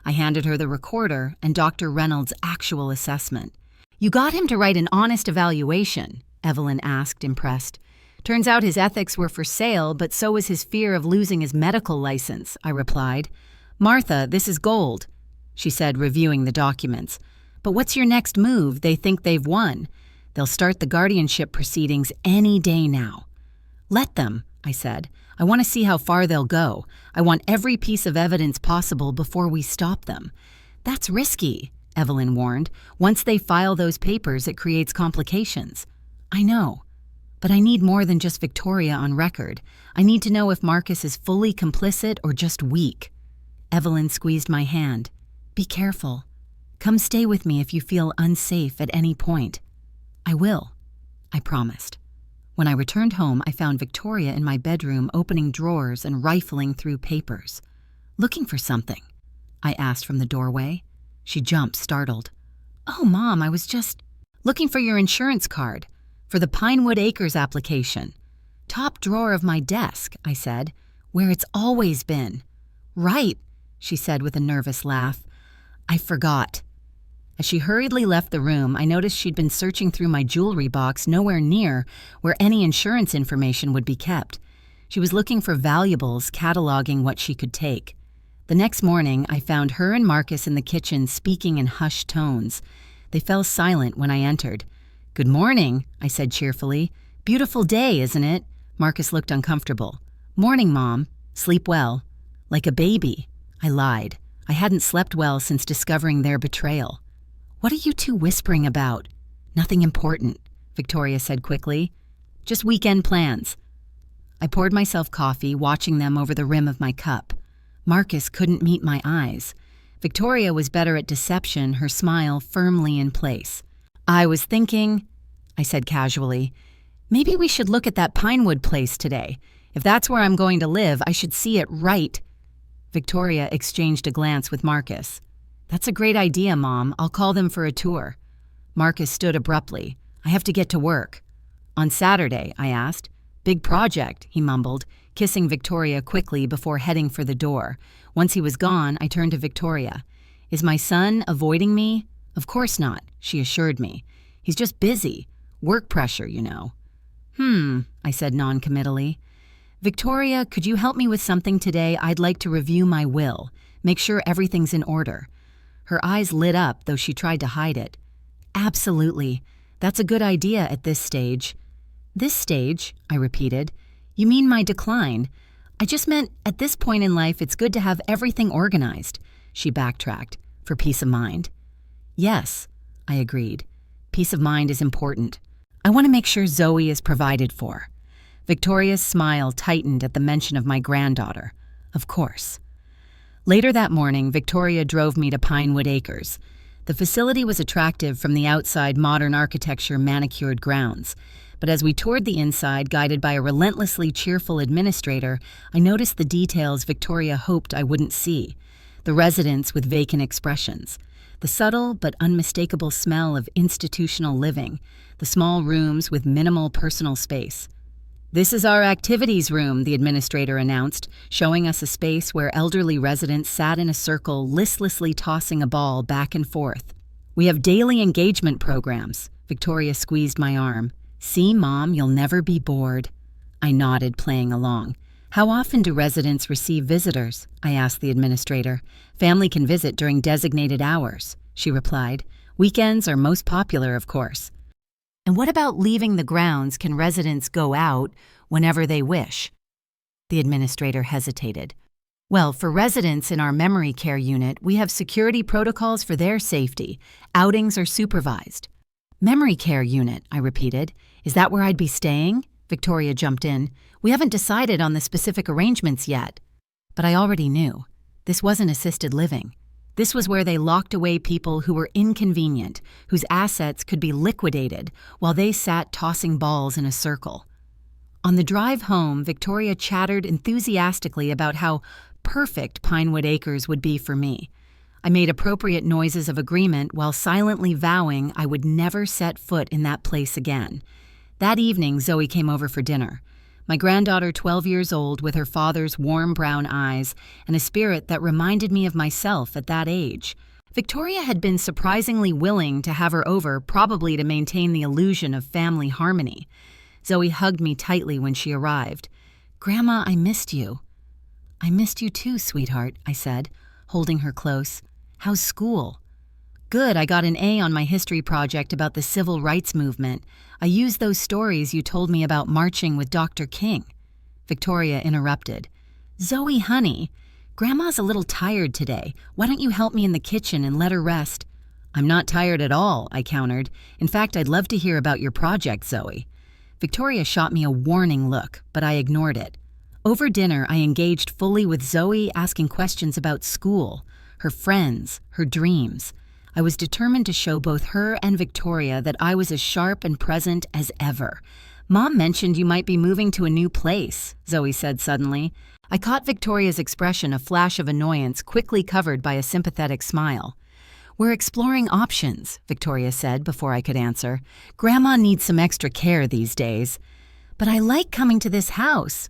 I handed her the recorder and Dr. Reynolds' actual assessment. "You got him to write an honest evaluation?" Evelyn asked, impressed. "Turns out his ethics were for sale, but so was his fear of losing his medical license," I replied. "Martha, this is gold," she said, reviewing the documents. "But what's your next move? They think they've won. They'll start the guardianship proceedings any day now." "Let them," I said. "I want to see how far they'll go. I want every piece of evidence possible before we stop them." "That's risky," Evelyn warned. "Once they file those papers, it creates complications." "I know. But I need more than just Victoria on record. I need to know if Marcus is fully complicit or just weak." Evelyn squeezed my hand. "Be careful. Come stay with me if you feel unsafe at any point." "I will," I promised. When I returned home, I found Victoria in my bedroom opening drawers and rifling through papers. "Looking for something?" I asked from the doorway. She jumped, startled. "Oh, Mom, I was just looking for your insurance card for the Pinewood Acres application." "Top drawer of my desk," I said, "where it's always been." "Right," she said with a nervous laugh. "I forgot." As she hurriedly left the room, I noticed she'd been searching through my jewelry box nowhere near where any insurance information would be kept. She was looking for valuables, cataloging what she could take. The next morning, I found her and Marcus in the kitchen speaking in hushed tones. They fell silent when I entered. "Good morning," I said cheerfully. "Beautiful day, isn't it?" Marcus looked uncomfortable. "Morning, Mom. Sleep well." "Like a baby." I lied. I hadn't slept well since discovering their betrayal. "What are you two whispering about?" "Nothing important," Victoria said quickly. "Just weekend plans." I poured myself coffee, watching them over the rim of my cup. Marcus couldn't meet my eyes. Victoria was better at deception, her smile firmly in place. "I was thinking," I said casually, "maybe we should look at that Pinewood place today. If that's where I'm going to live, I should see it right." Victoria exchanged a glance with Marcus. "That's a great idea, Mom. I'll call them for a tour." Marcus stood abruptly. "I have to get to work." "On Saturday?" I asked. "Big project," he mumbled, kissing Victoria quickly before heading for the door. Once he was gone, I turned to Victoria. "Is my son avoiding me?" "Of course not," she assured me. "He's just busy. Work pressure, you know." I said non-committally. "Victoria, could you help me with something today? I'd like to review my will. Make sure everything's in order." Her eyes lit up, though she tried to hide it. "Absolutely. That's a good idea at this stage." "This stage?" I repeated. "You mean my decline? I just meant at this point in life it's good to have everything organized." She backtracked. "For peace of mind." "Yes," I agreed. "Peace of mind is important. I want to make sure Zoe is provided for." Victoria's smile tightened at the mention of my granddaughter. Of course. Later that morning, Victoria drove me to Pinewood Acres. The facility was attractive from the outside modern architecture manicured grounds. But as we toured the inside, guided by a relentlessly cheerful administrator, I noticed the details Victoria hoped I wouldn't see. The residents with vacant expressions. The subtle but unmistakable smell of institutional living. The small rooms with minimal personal space. "This is our activities room," the administrator announced, showing us a space where elderly residents sat in a circle, listlessly tossing a ball back and forth. "We have daily engagement programs." Victoria squeezed my arm. "See, Mom, you'll never be bored." I nodded, playing along. "How often do residents receive visitors?" I asked the administrator. "Family can visit during designated hours," she replied. "Weekends are most popular, of course." "And what about leaving the grounds? Can residents go out whenever they wish?" The administrator hesitated. "Well, for residents in our memory care unit, we have security protocols for their safety. Outings are supervised." "Memory care unit," I repeated. "Is that where I'd be staying?" Victoria jumped in. "We haven't decided on the specific arrangements yet." But I already knew. This wasn't assisted living. This was where they locked away people who were inconvenient, whose assets could be liquidated while they sat tossing balls in a circle. On the drive home, Victoria chattered enthusiastically about how perfect Pinewood Acres would be for me. I made appropriate noises of agreement while silently vowing I would never set foot in that place again. That evening, Zoe came over for dinner. My granddaughter, 12 years old, with her father's warm brown eyes and a spirit that reminded me of myself at that age. Victoria had been surprisingly willing to have her over, probably to maintain the illusion of family harmony. Zoe hugged me tightly when she arrived. "Grandma, I missed you." "I missed you too, sweetheart," I said, holding her close. "How's school?" "Good, I got an A on my history project about the civil rights movement. I used those stories you told me about marching with Dr. King." Victoria interrupted. "Zoe, honey, Grandma's a little tired today. Why don't you help me in the kitchen and let her rest?" "I'm not tired at all," I countered. "In fact, I'd love to hear about your project, Zoe." Victoria shot me a warning look, but I ignored it. Over dinner, I engaged fully with Zoe, asking questions about school, her friends, her dreams. I was determined to show both her and Victoria that I was as sharp and present as ever. "Mom mentioned you might be moving to a new place," Zoe said suddenly. I caught Victoria's expression, a flash of annoyance, quickly covered by a sympathetic smile. "We're exploring options," Victoria said before I could answer. "Grandma needs some extra care these days." "But I like coming to this house,"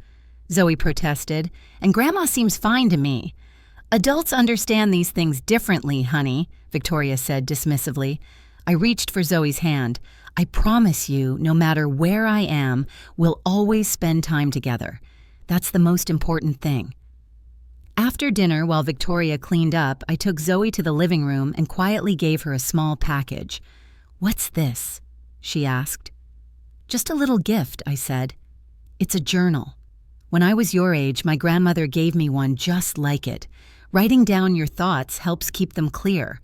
Zoe protested, "and Grandma seems fine to me." "Adults understand these things differently, honey," Victoria said dismissively. I reached for Zoe's hand. "I promise you, no matter where I am, we'll always spend time together. That's the most important thing." After dinner, while Victoria cleaned up, I took Zoe to the living room and quietly gave her a small package. "What's this?" she asked. "Just a little gift," I said. "It's a journal. When I was your age, my grandmother gave me one just like it. Writing down your thoughts helps keep them clear."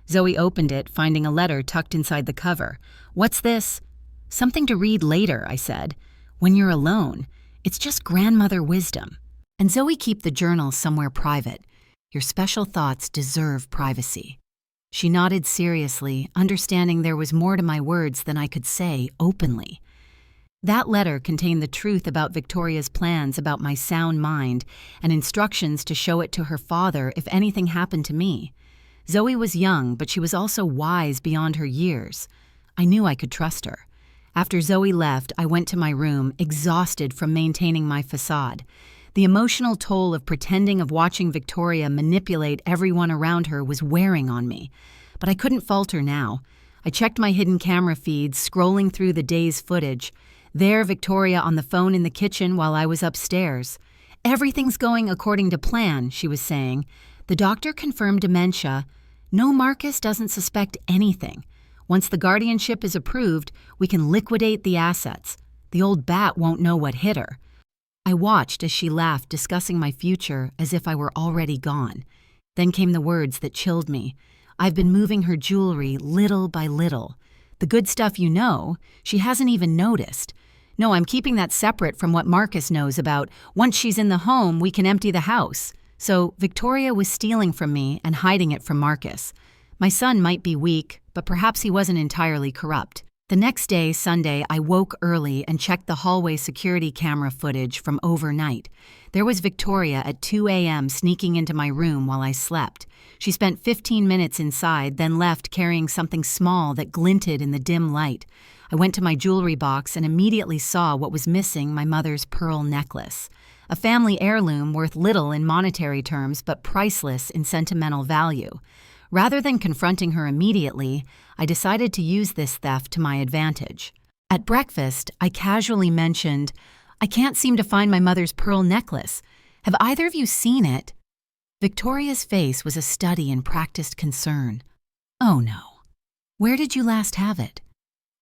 Zoe opened it, finding a letter tucked inside the cover. "What's this?" "Something to read later," I said. "When you're alone. It's just grandmother wisdom. And Zoe, keep the journal somewhere private. Your special thoughts deserve privacy." She nodded seriously, understanding there was more to my words than I could say openly. That letter contained the truth about Victoria's plans about my sound mind and instructions to show it to her father if anything happened to me. Zoe was young, but she was also wise beyond her years. I knew I could trust her. After Zoe left, I went to my room, exhausted from maintaining my facade. The emotional toll of pretending of watching Victoria manipulate everyone around her was wearing on me. But I couldn't falter now. I checked my hidden camera feeds, scrolling through the day's footage. There, Victoria on the phone in the kitchen while I was upstairs. "Everything's going according to plan," she was saying. "The doctor confirmed dementia. No, Marcus doesn't suspect anything. Once the guardianship is approved, we can liquidate the assets. The old bat won't know what hit her." I watched as she laughed, discussing my future as if I were already gone. Then came the words that chilled me. "I've been moving her jewelry little by little. The good stuff you know, she hasn't even noticed. No, I'm keeping that separate from what Marcus knows about. Once she's in the home, we can empty the house." So Victoria was stealing from me and hiding it from Marcus. My son might be weak, but perhaps he wasn't entirely corrupt. The next day, Sunday, I woke early and checked the hallway security camera footage from overnight. There was Victoria at 2 a.m. sneaking into my room while I slept. She spent 15 minutes inside, then left carrying something small that glinted in the dim light. I went to my jewelry box and immediately saw what was missing: my mother's pearl necklace. A family heirloom worth little in monetary terms but priceless in sentimental value. Rather than confronting her immediately, I decided to use this theft to my advantage. At breakfast, I casually mentioned, "I can't seem to find my mother's pearl necklace. Have either of you seen it?" Victoria's face was a study in practiced concern. "Oh no. Where did you last have it?"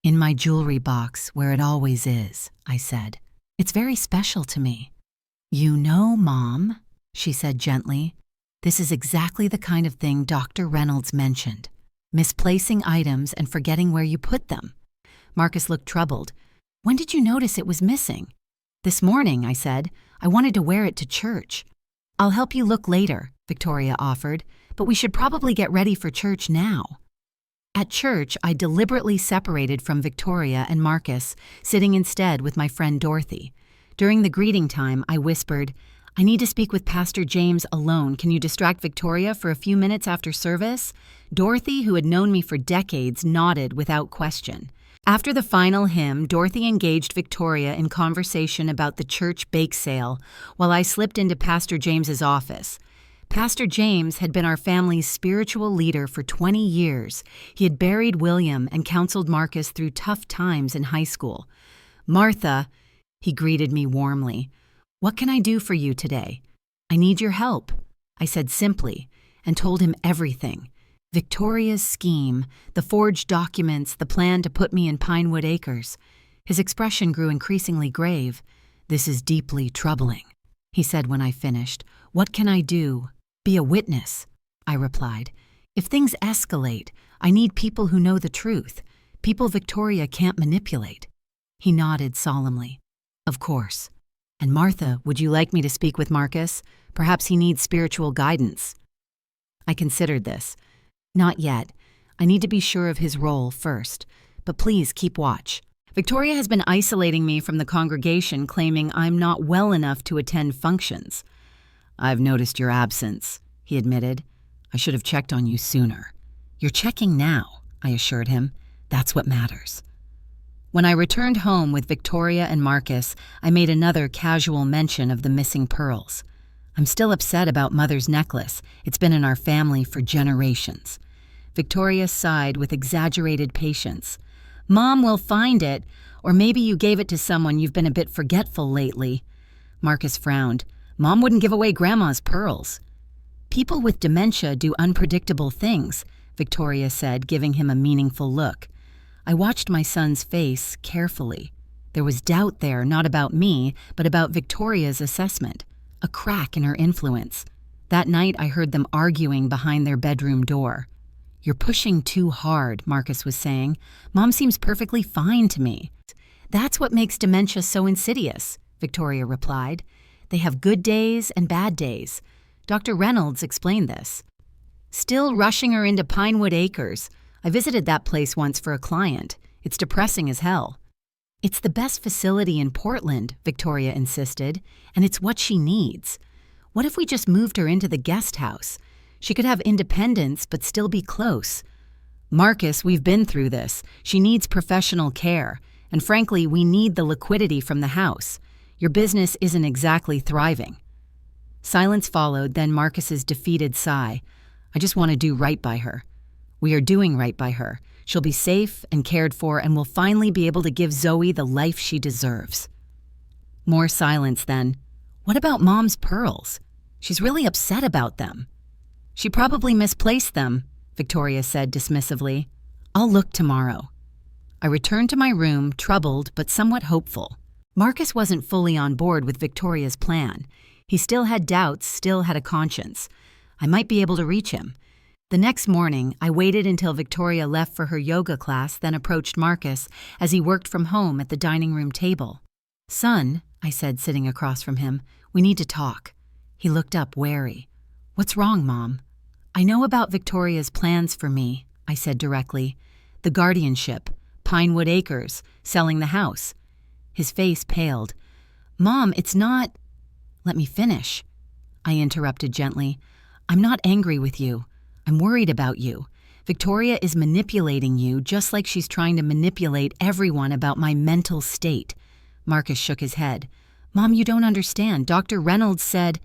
"In my jewelry box, where it always is," I said. "It's very special to me." "You know, Mom," she said gently, "this is exactly the kind of thing Dr. Reynolds mentioned. Misplacing items and forgetting where you put them." Marcus looked troubled. "When did you notice it was missing?" "This morning," I said. "I wanted to wear it to church." "I'll help you look later," Victoria offered, "but we should probably get ready for church now." At church, I deliberately separated from Victoria and Marcus, sitting instead with my friend Dorothy. During the greeting time, I whispered, "I need to speak with Pastor James alone. Can you distract Victoria for a few minutes after service?" Dorothy, who had known me for decades, nodded without question. After the final hymn, Dorothy engaged Victoria in conversation about the church bake sale, while I slipped into Pastor James's office. Pastor James had been our family's spiritual leader for 20 years. He had buried William and counseled Marcus through tough times in high school. "Martha," he greeted me warmly, "what can I do for you today?" "I need your help," I said simply, and told him everything. Victoria's scheme, the forged documents, the plan to put me in Pinewood Acres. His expression grew increasingly grave. "This is deeply troubling," he said when I finished. "What can I do?" "Be a witness," I replied. "If things escalate, I need people who know the truth, people Victoria can't manipulate." He nodded solemnly. "Of course. And Martha, would you like me to speak with Marcus? Perhaps he needs spiritual guidance." I considered this. "Not yet. I need to be sure of his role first. But please keep watch. Victoria has been isolating me from the congregation, claiming I'm not well enough to attend functions." "I've noticed your absence," he admitted. "I should have checked on you sooner." "You're checking now," I assured him. "That's what matters." When I returned home with Victoria and Marcus, I made another casual mention of the missing pearls. "I'm still upset about Mother's necklace. It's been in our family for generations." Victoria sighed with exaggerated patience. "Mom will find it, or maybe you gave it to someone you've been a bit forgetful lately." Marcus frowned. "Mom wouldn't give away Grandma's pearls." "People with dementia do unpredictable things," Victoria said, giving him a meaningful look. I watched my son's face carefully. There was doubt there, not about me, but about Victoria's assessment, a crack in her influence. That night, I heard them arguing behind their bedroom door. "You're pushing too hard," Marcus was saying. "Mom seems perfectly fine to me." "That's what makes dementia so insidious," Victoria replied. "They have good days and bad days. Dr. Reynolds explained this." "Still rushing her into Pinewood Acres. I visited that place once for a client. It's depressing as hell." "It's the best facility in Portland," Victoria insisted, "and it's what she needs. What if we just moved her into the guest house? She could have independence but still be close." "Marcus, we've been through this. She needs professional care. And frankly, we need the liquidity from the house. Your business isn't exactly thriving." Silence followed, then Marcus's defeated sigh. "I just want to do right by her." "We are doing right by her. She'll be safe and cared for and will finally be able to give Zoe the life she deserves. More silence then. What about Mom's pearls? She's really upset about them. She probably misplaced them, Victoria said dismissively. I'll look tomorrow. I returned to my room, troubled but somewhat hopeful. Marcus wasn't fully on board with Victoria's plan. He still had doubts, still had a conscience. I might be able to reach him. The next morning, I waited until Victoria left for her yoga class, then approached Marcus as he worked from home at the dining room table. Son, I said, sitting across from him, we need to talk. He looked up, wary. What's wrong, Mom? I know about Victoria's plans for me, I said directly. The guardianship, Pinewood Acres, selling the house. His face paled. Mom, it's not... Let me finish. I interrupted gently. I'm not angry with you. I'm worried about you. Victoria is manipulating you just like she's trying to manipulate everyone about my mental state. Marcus shook his head. Mom, you don't understand. Dr. Reynolds said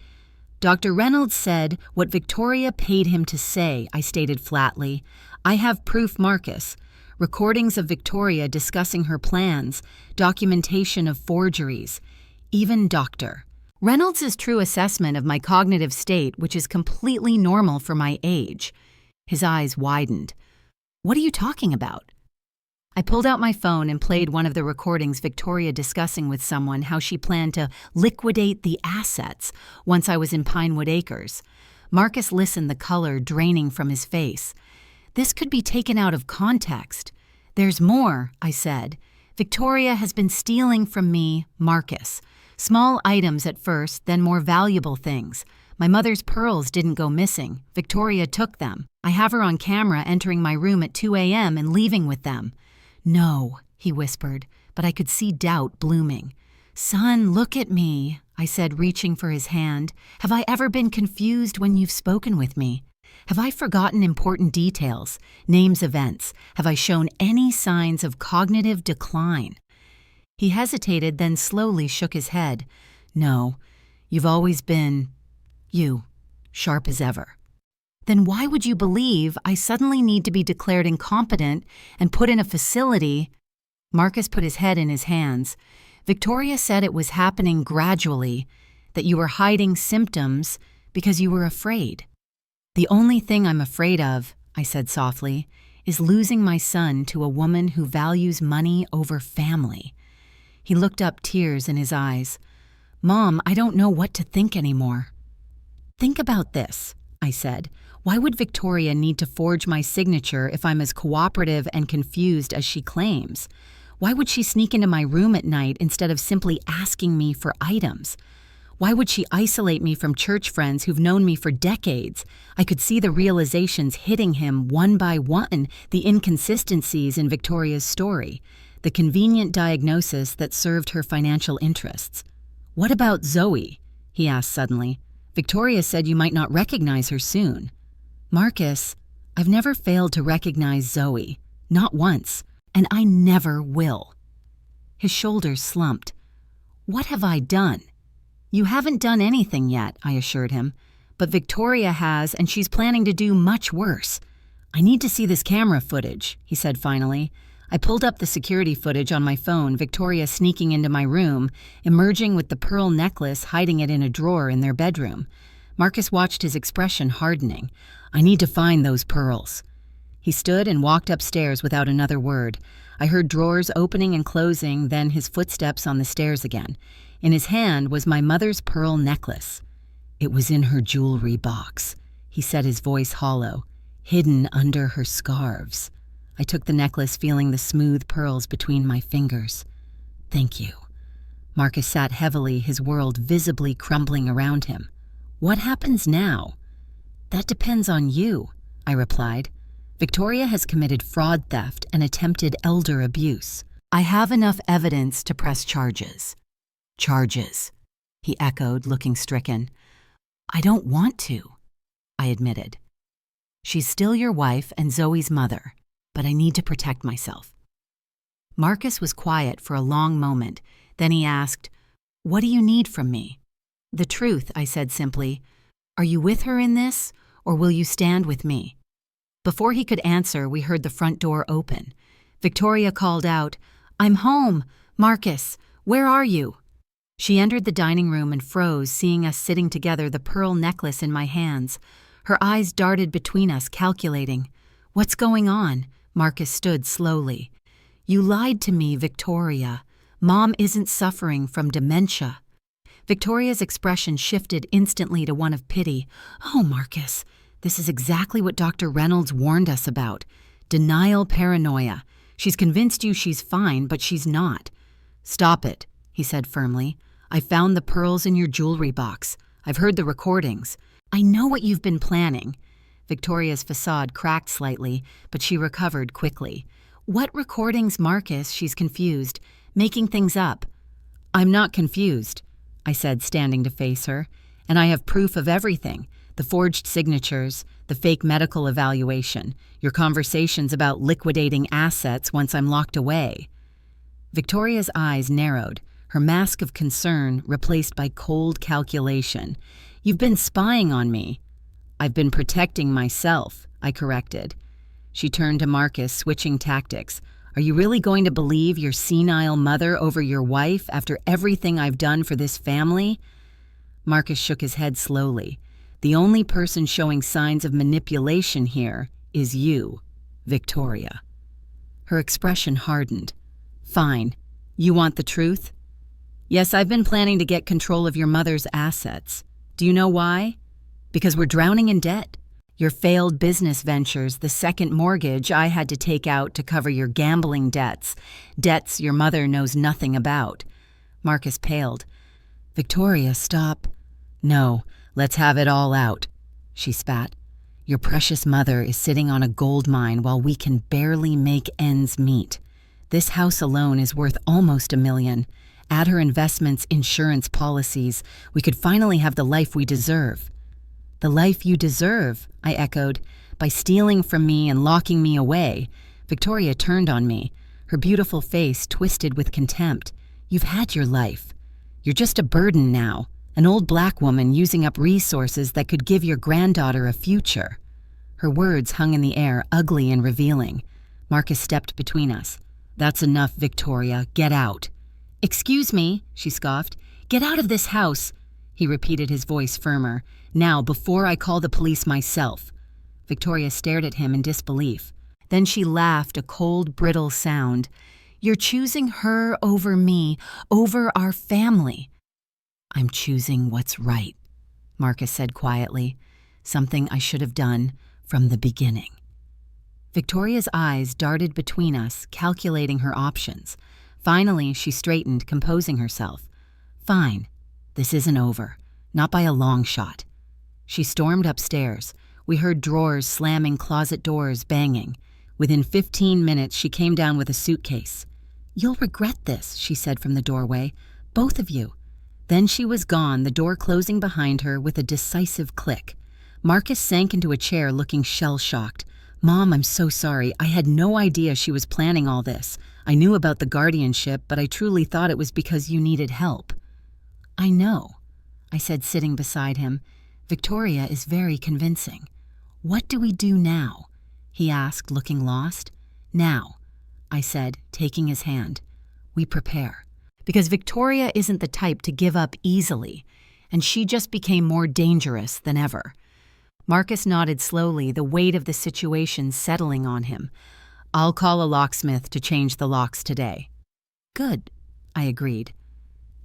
what Victoria paid him to say, I stated flatly. I have proof, Marcus. Recordings of Victoria discussing her plans, documentation of forgeries, even Dr. Reynolds' true assessment of my cognitive state, which is completely normal for my age. His eyes widened. What are you talking about? I pulled out my phone and played one of the recordings Victoria discussing with someone how she planned to liquidate the assets once I was in Pinewood Acres. Marcus listened, the color draining from his face. This could be taken out of context. There's more, I said. Victoria has been stealing from me, Marcus. Small items at first, then more valuable things. My mother's pearls didn't go missing. Victoria took them. I have her on camera entering my room at 2 a.m. and leaving with them. No, he whispered, but I could see doubt blooming. Son, look at me, I said, reaching for his hand. Have I ever been confused when you've spoken with me? Have I forgotten important details, names, events? Have I shown any signs of cognitive decline? He hesitated, then slowly shook his head. No, you've always been, sharp as ever. Then why would you believe I suddenly need to be declared incompetent and put in a facility? Marcus put his head in his hands. Victoria said it was happening gradually, that you were hiding symptoms because you were afraid. The only thing I'm afraid of, I said softly, is losing my son to a woman who values money over family. He looked up, tears in his eyes. Mom, I don't know what to think anymore. Think about this, I said. Why would Victoria need to forge my signature if I'm as cooperative and confused as she claims? Why would she sneak into my room at night instead of simply asking me for items? Why would she isolate me from church friends who've known me for decades? I could see the realizations hitting him one by one, the inconsistencies in Victoria's story, the convenient diagnosis that served her financial interests. What about Zoe? He asked suddenly. Victoria said you might not recognize her soon. Marcus, I've never failed to recognize Zoe, not once, and I never will. His shoulders slumped. What have I done? You haven't done anything yet, I assured him, but Victoria has, and she's planning to do much worse. I need to see this camera footage, he said finally. I pulled up the security footage on my phone, Victoria sneaking into my room, emerging with the pearl necklace, hiding it in a drawer in their bedroom. Marcus watched, his expression hardening. I need to find those pearls. He stood and walked upstairs without another word. I heard drawers opening and closing, then his footsteps on the stairs again. In his hand was my mother's pearl necklace. It was in her jewelry box, he said, his voice hollow, hidden under her scarves. I took the necklace, feeling the smooth pearls between my fingers. Thank you. Marcus sat heavily, his world visibly crumbling around him. What happens now? That depends on you, I replied. Victoria has committed fraud, theft, and attempted elder abuse. I have enough evidence to press charges. Charges, he echoed, looking stricken. I don't want to, I admitted. She's still your wife and Zoe's mother, but I need to protect myself. Marcus was quiet for a long moment. Then he asked, What do you need from me? The truth, I said simply. Are you with her in this, or will you stand with me? Before he could answer, we heard the front door open. Victoria called out, "I'm home! Marcus, where are you?" She entered the dining room and froze, seeing us sitting together, the pearl necklace in my hands. Her eyes darted between us, calculating. "What's going on?" Marcus stood slowly. "You lied to me, Victoria. Mom isn't suffering from dementia." Victoria's expression shifted instantly to one of pity. "Oh, Marcus, this is exactly what Dr. Reynolds warned us about. Denial paranoia. She's convinced you she's fine, but she's not." "Stop it," he said firmly. "I found the pearls in your jewelry box. I've heard the recordings. I know what you've been planning." Victoria's facade cracked slightly, but she recovered quickly. "What recordings, Marcus?" She's confused. "Making things up." "I'm not confused," I said, standing to face her. "And I have proof of everything. The forged signatures, the fake medical evaluation, your conversations about liquidating assets once I'm locked away." Victoria's eyes narrowed, her mask of concern replaced by cold calculation. "You've been spying on me." "I've been protecting myself," I corrected. She turned to Marcus, switching tactics. "Are you really going to believe your senile mother over your wife after everything I've done for this family?" Marcus shook his head slowly. "The only person showing signs of manipulation here is you, Victoria." Her expression hardened. "Fine. You want the truth?" "Yes, I've been planning to get control of your mother's assets. Do you know why? Because we're drowning in debt. Your failed business ventures, the second mortgage I had to take out to cover your gambling debts, debts your mother knows nothing about." Marcus paled. "Victoria, stop." "No, let's have it all out," she spat. "Your precious mother is sitting on a gold mine while we can barely make ends meet. This house alone is worth almost $1 million. Add her investments, insurance policies, we could finally have the life we deserve." "The life you deserve," I echoed. "By stealing from me and locking me away." Victoria turned on me, her beautiful face twisted with contempt. "You've had your life. You're just a burden now, an old black woman using up resources that could give your granddaughter a future." Her words hung in the air, ugly and revealing. Marcus stepped between us. "That's enough, Victoria. Get out." "Excuse me," she scoffed. "Get out of this house." He repeated, his voice firmer. "Now, before I call the police myself." Victoria stared at him in disbelief. Then she laughed, a cold, brittle sound. "You're choosing her over me, over our family." "I'm choosing what's right," Marcus said quietly. "Something I should have done from the beginning." Victoria's eyes darted between us, calculating her options. Finally, she straightened, composing herself. "Fine. This isn't over. Not by a long shot." She stormed upstairs. We heard drawers slamming, closet doors banging. Within 15 minutes, she came down with a suitcase. "You'll regret this," she said from the doorway. "Both of you." Then she was gone, the door closing behind her with a decisive click. Marcus sank into a chair, looking shell-shocked. "Mom, I'm so sorry. I had no idea she was planning all this. I knew about the guardianship, but I truly thought it was because you needed help." "I know," I said, sitting beside him. "Victoria is very convincing." "What do we do now?" he asked, looking lost. "Now," I said, taking his hand, "we prepare." Because Victoria isn't the type to give up easily, and she just became more dangerous than ever. Marcus nodded slowly, the weight of the situation settling on him. "I'll call a locksmith to change the locks today." "Good," I agreed.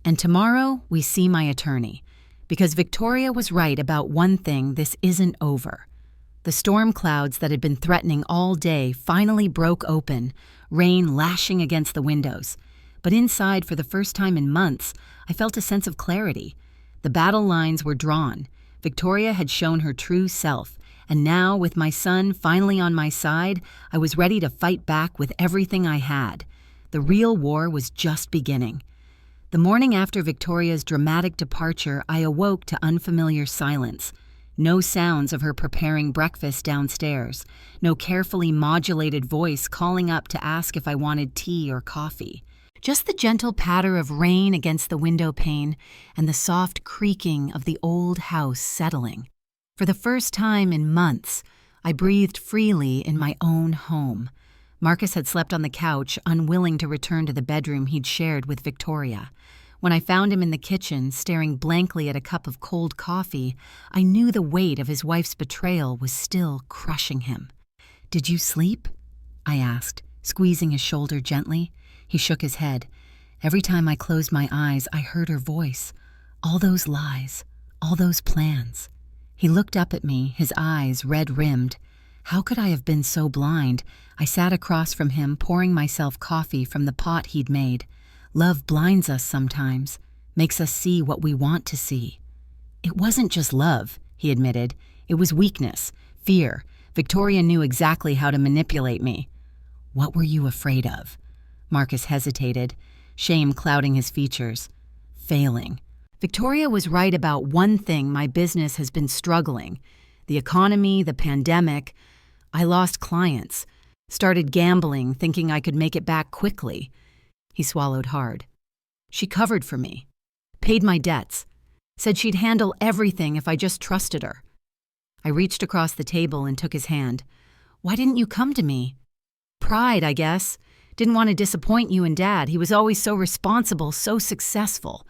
"And tomorrow we see my attorney. Because Victoria was right about one thing, this isn't over." The storm clouds that had been threatening all day finally broke open, rain lashing against the windows. But inside, for the first time in months, I felt a sense of clarity. The battle lines were drawn. Victoria had shown her true self, and now, with my son finally on my side, I was ready to fight back with everything I had. The real war was just beginning. The morning after Victoria's dramatic departure, I awoke to unfamiliar silence. No sounds of her preparing breakfast downstairs, no carefully modulated voice calling up to ask if I wanted tea or coffee. Just the gentle patter of rain against the window pane and the soft creaking of the old house settling. For the first time in months, I breathed freely in my own home. Marcus had slept on the couch, unwilling to return to the bedroom he'd shared with Victoria. When I found him in the kitchen, staring blankly at a cup of cold coffee, I knew the weight of his wife's betrayal was still crushing him. "Did you sleep?" I asked, squeezing his shoulder gently. He shook his head. Every time I closed my eyes, I heard her voice. All those lies, all those plans. He looked up at me, his eyes red-rimmed. How could I have been so blind? I sat across from him, pouring myself coffee from the pot he'd made. Love blinds us sometimes, makes us see what we want to see. It wasn't just love, he admitted. It was weakness, fear. Victoria knew exactly how to manipulate me. What were you afraid of? Marcus hesitated, shame clouding his features. Failing. Victoria was right about one thing my business has been struggling. The economy, the pandemic. I lost clients. Started gambling, thinking I could make it back quickly. He swallowed hard. She covered for me. Paid my debts. Said she'd handle everything if I just trusted her. I reached across the table and took his hand. Why didn't you come to me? Pride, I guess. Didn't want to disappoint you and Dad. He was always so responsible, so successful.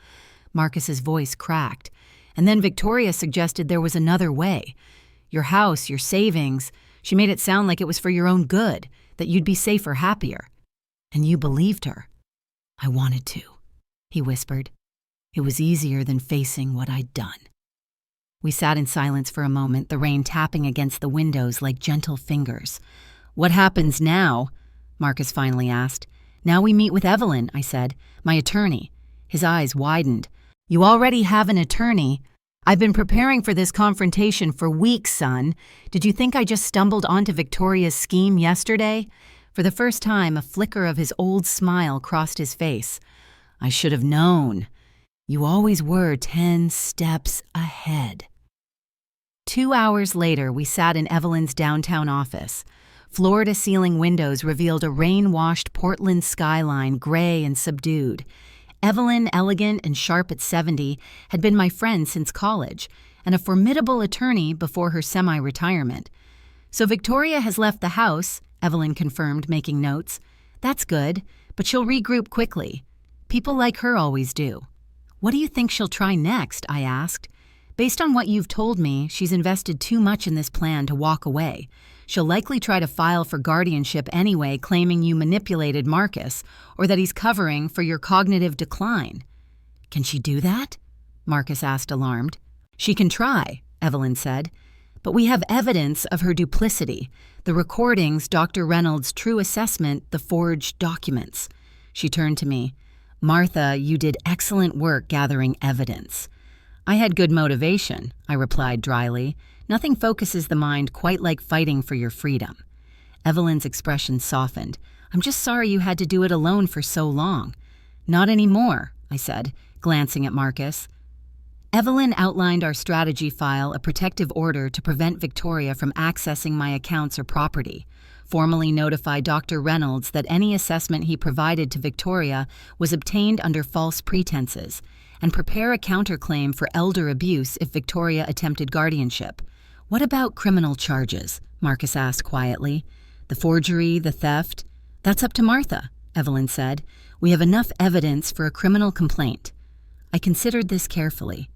Marcus's voice cracked. And then Victoria suggested there was another way. Your house, your savings. She made it sound like it was for your own good, that you'd be safer, happier. And you believed her. I wanted to, he whispered. It was easier than facing what I'd done. We sat in silence for a moment, the rain tapping against the windows like gentle fingers. What happens now? Marcus finally asked. Now we meet with Evelyn, I said, my attorney. His eyes widened. You already have an attorney. I've been preparing for this confrontation for weeks, son. Did you think I just stumbled onto Victoria's scheme yesterday? For the first time, a flicker of his old smile crossed his face. I should have known. You always were 10 steps ahead. 2 hours later, we sat in Evelyn's downtown office. Floor-to-ceiling windows revealed a rain-washed Portland skyline, gray and subdued. Evelyn, elegant and sharp at 70, had been my friend since college, and a formidable attorney before her semi-retirement. So Victoria has left the house, Evelyn confirmed, making notes. That's good, but she'll regroup quickly. People like her always do. What do you think she'll try next? I asked. Based on what you've told me, she's invested too much in this plan to walk away. She'll likely try to file for guardianship anyway, claiming you manipulated Marcus, or that he's covering for your cognitive decline. Can she do that? Marcus asked, alarmed. She can try, Evelyn said. But we have evidence of her duplicity. The recordings, Dr. Reynolds' true assessment, the forged documents. She turned to me. Martha, you did excellent work gathering evidence. I had good motivation, I replied dryly. Nothing focuses the mind quite like fighting for your freedom. Evelyn's expression softened. I'm just sorry you had to do it alone for so long. Not anymore, I said, glancing at Marcus. Evelyn outlined our strategy file, a protective order to prevent Victoria from accessing my accounts or property. Formally notify Dr. Reynolds that any assessment he provided to Victoria was obtained under false pretenses, and prepare a counterclaim for elder abuse if Victoria attempted guardianship. What about criminal charges? Marcus asked quietly. The forgery, the theft? That's up to Martha, Evelyn said. We have enough evidence for a criminal complaint. I considered this carefully.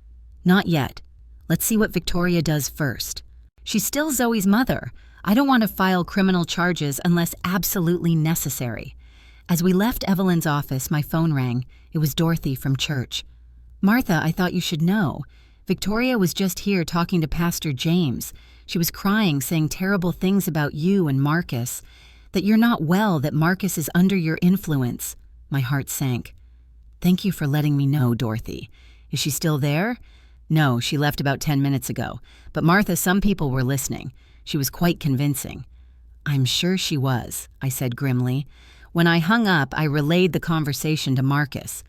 Not yet. Let's see what Victoria does first. She's still Zoe's mother. I don't want to file criminal charges unless absolutely necessary. As we left Evelyn's office, my phone rang. It was Dorothy from church. Martha, I thought you should know. Victoria was just here talking to Pastor James. She was crying, saying terrible things about you and Marcus. That you're not well, that Marcus is under your influence. My heart sank. Thank you for letting me know, Dorothy. Is she still there? No, she left about 10 minutes ago. But Martha, some people were listening. She was quite convincing. I'm sure she was, I said grimly. When I hung up, I relayed the conversation to Marcus.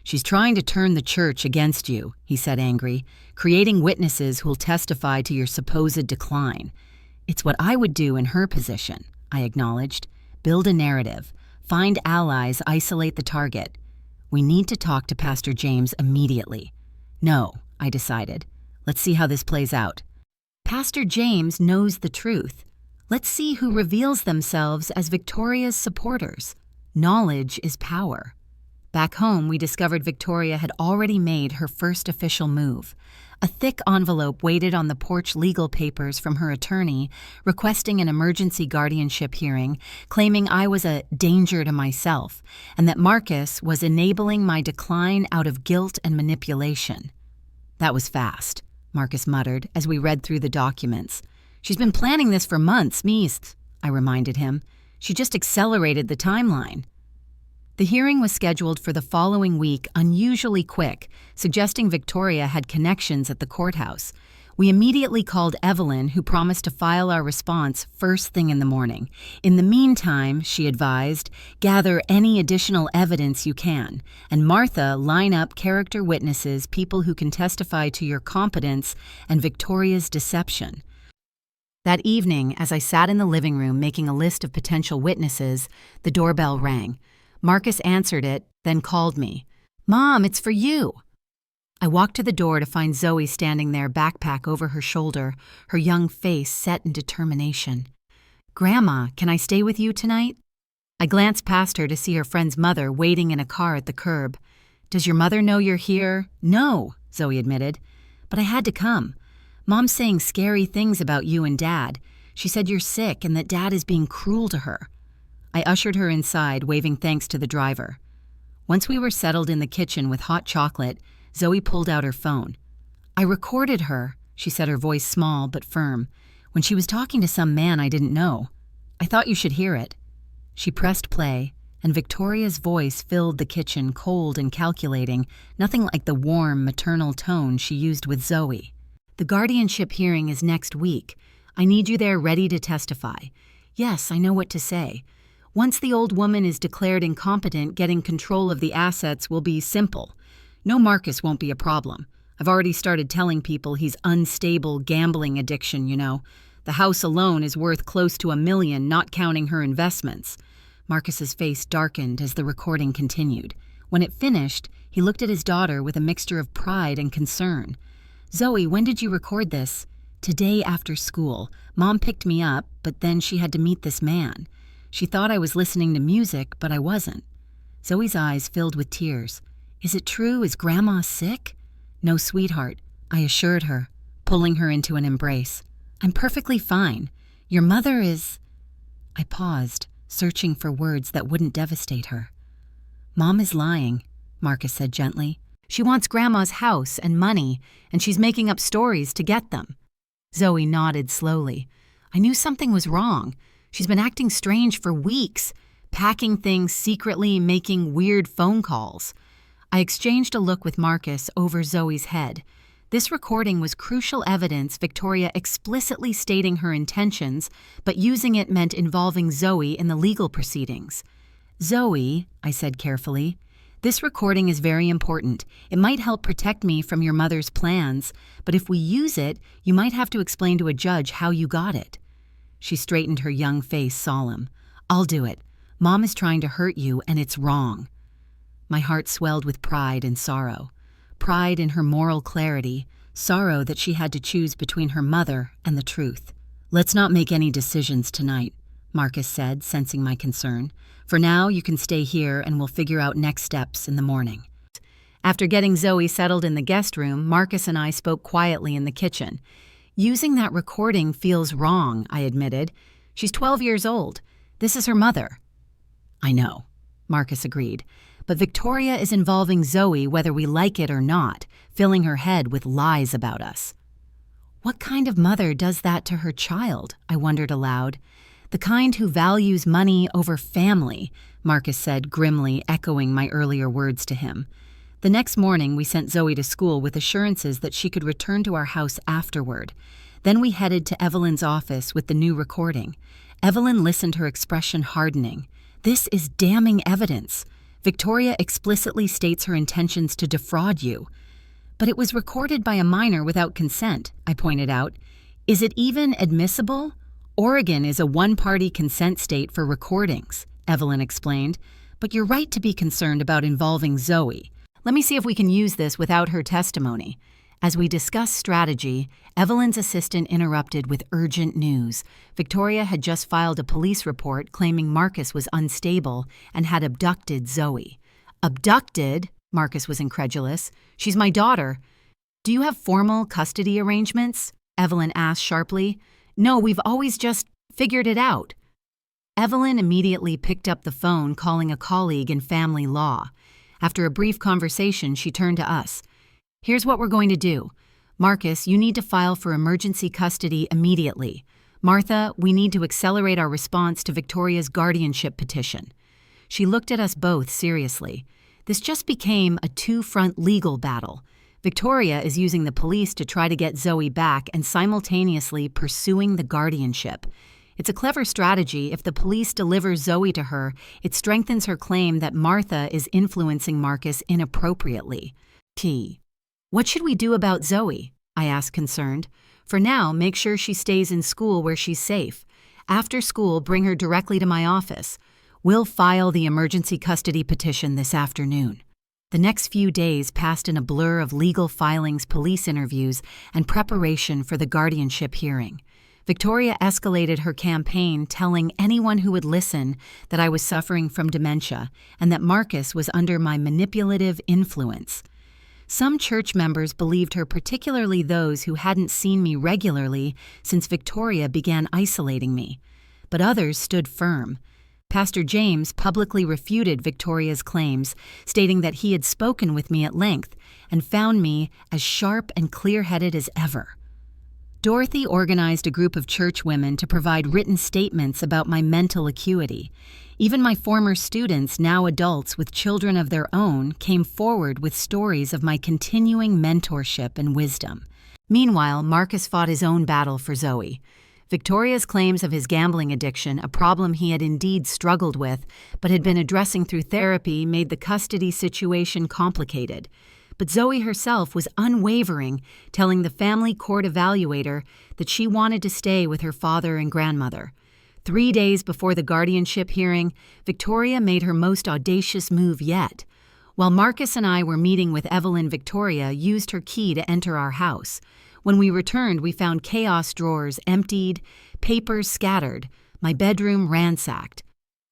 She's trying to turn the church against you, he said angry, creating witnesses who'll testify to your supposed decline. It's what I would do in her position, I acknowledged. Build a narrative. Find allies, isolate the target. We need to talk to Pastor James immediately. No, I decided. Let's see how this plays out. Pastor James knows the truth. Let's see who reveals themselves as Victoria's supporters. Knowledge is power. Back home, we discovered Victoria had already made her first official move. A thick envelope waited on the porch legal papers from her attorney, requesting an emergency guardianship hearing, claiming I was a danger to myself, and that Marcus was enabling my decline out of guilt and manipulation. That was fast, Marcus muttered as we read through the documents. She's been planning this for months, Meest, I reminded him. She just accelerated the timeline. The hearing was scheduled for the following week, unusually quick, suggesting Victoria had connections at the courthouse. We immediately called Evelyn, who promised to file our response first thing in the morning. In the meantime, she advised, gather any additional evidence you can, and Martha, line up character witnesses, people who can testify to your competence and Victoria's deception. That evening, as I sat in the living room making a list of potential witnesses, the doorbell rang. Marcus answered it, then called me. "Mom, it's for you." I walked to the door to find Zoe standing there, backpack over her shoulder, her young face set in determination. "Grandma, can I stay with you tonight?" I glanced past her to see her friend's mother waiting in a car at the curb. "Does your mother know you're here?" "No," Zoe admitted. "But I had to come. Mom's saying scary things about you and Dad. She said you're sick and that Dad is being cruel to her." I ushered her inside, waving thanks to the driver. Once we were settled in the kitchen with hot chocolate, Zoe pulled out her phone. "I recorded her," she said, her voice small but firm, "when she was talking to some man I didn't know. I thought you should hear it." She pressed play, and Victoria's voice filled the kitchen, cold and calculating, nothing like the warm, maternal tone she used with Zoe. "The guardianship hearing is next week. I need you there ready to testify. Yes, I know what to say. Once the old woman is declared incompetent, getting control of the assets will be simple. No, Marcus won't be a problem. I've already started telling people he's unstable gambling addiction, you know. The house alone is worth close to $1 million, not counting her investments." Marcus's face darkened as the recording continued. When it finished, he looked at his daughter with a mixture of pride and concern. "Zoe, when did you record this?" "Today after school. Mom picked me up, but then she had to meet this man. She thought I was listening to music, but I wasn't." Zoe's eyes filled with tears. "Is it true? Is Grandma sick?" "No, sweetheart," I assured her, pulling her into an embrace. "I'm perfectly fine. Your mother is—" I paused, searching for words that wouldn't devastate her. "Mom is lying," Marcus said gently. "She wants Grandma's house and money, and she's making up stories to get them." Zoe nodded slowly. "I knew something was wrong. She's been acting strange for weeks, packing things secretly, making weird phone calls." I exchanged a look with Marcus over Zoe's head. This recording was crucial evidence, Victoria explicitly stating her intentions, but using it meant involving Zoe in the legal proceedings. "Zoe," I said carefully, "this recording is very important. It might help protect me from your mother's plans, but if we use it, you might have to explain to a judge how you got it." She straightened her young face, solemn. "I'll do it. Mom is trying to hurt you, and it's wrong." My heart swelled with pride and sorrow. Pride in her moral clarity, sorrow that she had to choose between her mother and the truth. "Let's not make any decisions tonight," Marcus said, sensing my concern. "For now, you can stay here and we'll figure out next steps in the morning." After getting Zoe settled in the guest room, Marcus and I spoke quietly in the kitchen. "Using that recording feels wrong," I admitted. "She's 12 years old. This is her mother." "I know," Marcus agreed. "But Victoria is involving Zoe whether we like it or not, filling her head with lies about us." "What kind of mother does that to her child?" I wondered aloud. "The kind who values money over family," Marcus said grimly, echoing my earlier words to him. The next morning, we sent Zoe to school with assurances that she could return to our house afterward. Then we headed to Evelyn's office with the new recording. Evelyn listened, her expression hardening. "This is damning evidence. Victoria explicitly states her intentions to defraud you." "But it was recorded by a minor without consent," I pointed out. "Is it even admissible?" "Oregon is a one-party consent state for recordings," Evelyn explained. "But you're right to be concerned about involving Zoe. Let me see if we can use this without her testimony." As we discussed strategy, Evelyn's assistant interrupted with urgent news. Victoria had just filed a police report claiming Marcus was unstable and had abducted Zoe. Abducted? Marcus was incredulous. She's my daughter. Do you have formal custody arrangements? Evelyn asked sharply. No, we've always just figured it out. Evelyn immediately picked up the phone, calling a colleague in family law. After a brief conversation, she turned to us. Here's what we're going to do. Marcus, you need to file for emergency custody immediately. Martha, we need to accelerate our response to Victoria's guardianship petition. She looked at us both seriously. This just became a two-front legal battle. Victoria is using the police to try to get Zoe back and simultaneously pursuing the guardianship. It's a clever strategy. If the police deliver Zoe to her, it strengthens her claim that Martha is influencing Marcus inappropriately. What should we do about Zoe? I asked, concerned. For now, make sure she stays in school where she's safe. After school, bring her directly to my office. We'll file the emergency custody petition this afternoon. The next few days passed in a blur of legal filings, police interviews, and preparation for the guardianship hearing. Victoria escalated her campaign, telling anyone who would listen that I was suffering from dementia and that Marcus was under my manipulative influence. Some church members believed her, particularly those who hadn't seen me regularly since Victoria began isolating me. But others stood firm. Pastor James publicly refuted Victoria's claims, stating that he had spoken with me at length and found me as sharp and clear-headed as ever. Dorothy organized a group of church women to provide written statements about my mental acuity. Even my former students, now adults with children of their own, came forward with stories of my continuing mentorship and wisdom. Meanwhile, Marcus fought his own battle for Zoe. Victoria's claims of his gambling addiction, a problem he had indeed struggled with but had been addressing through therapy, made the custody situation complicated. But Zoe herself was unwavering, telling the family court evaluator that she wanted to stay with her father and grandmother. 3 days before the guardianship hearing, Victoria made her most audacious move yet. While Marcus and I were meeting with Evelyn, Victoria used her key to enter our house. When we returned, we found chaos drawers emptied, papers scattered, my bedroom ransacked.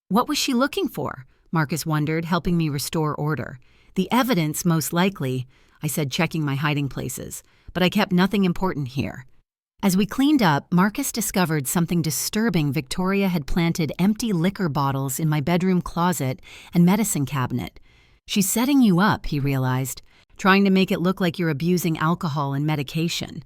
What was she looking for? Marcus wondered, helping me restore order. The evidence, most likely, I said, checking my hiding places, but I kept nothing important here. As we cleaned up, Marcus discovered something disturbing. Victoria had planted empty liquor bottles in my bedroom closet and medicine cabinet. She's setting you up, he realized, trying to make it look like you're abusing alcohol and medication.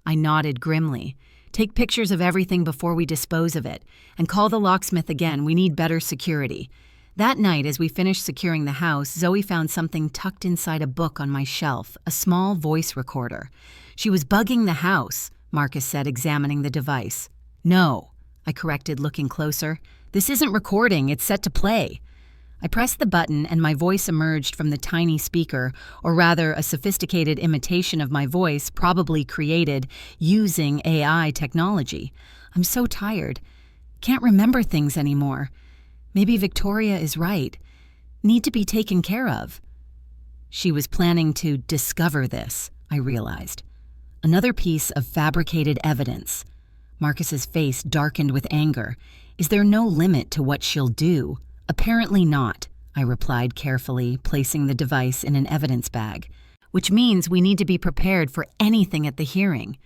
I nodded grimly. Take pictures of everything before we dispose of it, and call the locksmith again. We need better security. That night, as we finished securing the house, Zoe found something tucked inside a book on my shelf, a small voice recorder. She was bugging the house, Marcus said, examining the device. No, I corrected, looking closer. This isn't recording, it's set to play. I pressed the button and my voice emerged from the tiny speaker, or rather a sophisticated imitation of my voice probably created using AI technology. I'm so tired. Can't remember things anymore. Maybe Victoria is right. Need to be taken care of. She was planning to discover this, I realized. Another piece of fabricated evidence. Marcus's face darkened with anger. Is there no limit to what she'll do? Apparently not, I replied carefully, placing the device in an evidence bag. Which means we need to be prepared for anything at the hearing.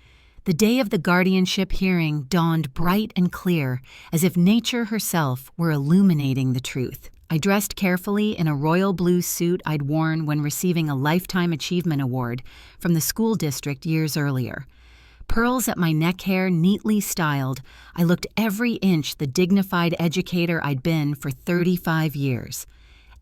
The day of the guardianship hearing dawned bright and clear, as if nature herself were illuminating the truth. I dressed carefully in a royal blue suit I'd worn when receiving a Lifetime Achievement Award from the school district years earlier. Pearls at my neck hair neatly styled, I looked every inch the dignified educator I'd been for 35 years.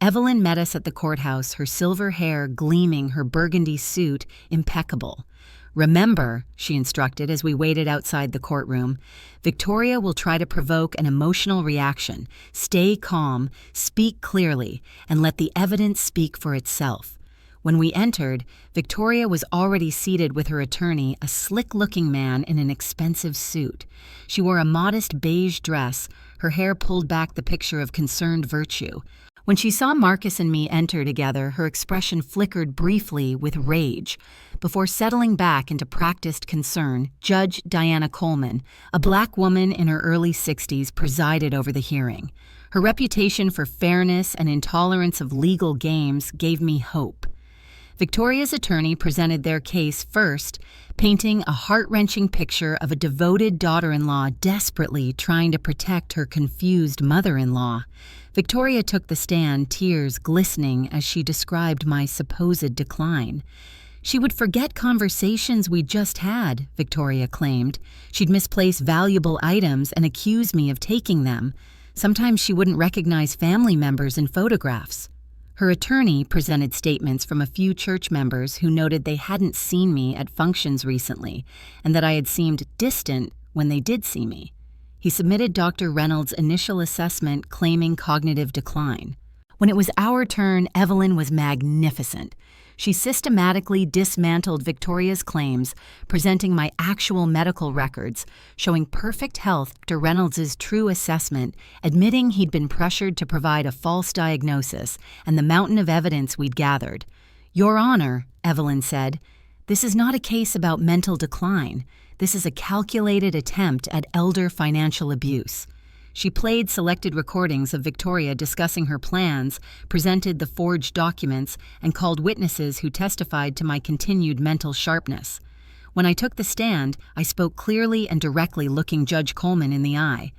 Evelyn met us at the courthouse, her silver hair gleaming, her burgundy suit impeccable. Remember, she instructed as we waited outside the courtroom, Victoria will try to provoke an emotional reaction. Stay calm, speak clearly, and let the evidence speak for itself. When we entered, Victoria was already seated with her attorney, a slick-looking man in an expensive suit. She wore a modest beige dress, her hair pulled back, the picture of concerned virtue. When she saw Marcus and me enter together, her expression flickered briefly with rage, before settling back into practiced concern. Judge Diana Coleman, a black woman in her early 60s, presided over the hearing. Her reputation for fairness and intolerance of legal games gave me hope. Victoria's attorney presented their case first, painting a heart-wrenching picture of a devoted daughter-in-law desperately trying to protect her confused mother-in-law. Victoria took the stand, tears glistening as she described my supposed decline. She would forget conversations we'd just had, Victoria claimed. She'd misplace valuable items and accuse me of taking them. Sometimes she wouldn't recognize family members in photographs. Her attorney presented statements from a few church members who noted they hadn't seen me at functions recently and that I had seemed distant when they did see me. He submitted Dr. Reynolds' initial assessment claiming cognitive decline. When it was our turn, Evelyn was magnificent. She systematically dismantled Victoria's claims, presenting my actual medical records, showing perfect health. Dr. Reynolds' true assessment, admitting he'd been pressured to provide a false diagnosis, and the mountain of evidence we'd gathered. "Your Honor," Evelyn said, "this is not a case about mental decline. This is a calculated attempt at elder financial abuse." She played selected recordings of Victoria discussing her plans, presented the forged documents, and called witnesses who testified to my continued mental sharpness. When I took the stand, I spoke clearly and directly, looking Judge Coleman in the eye.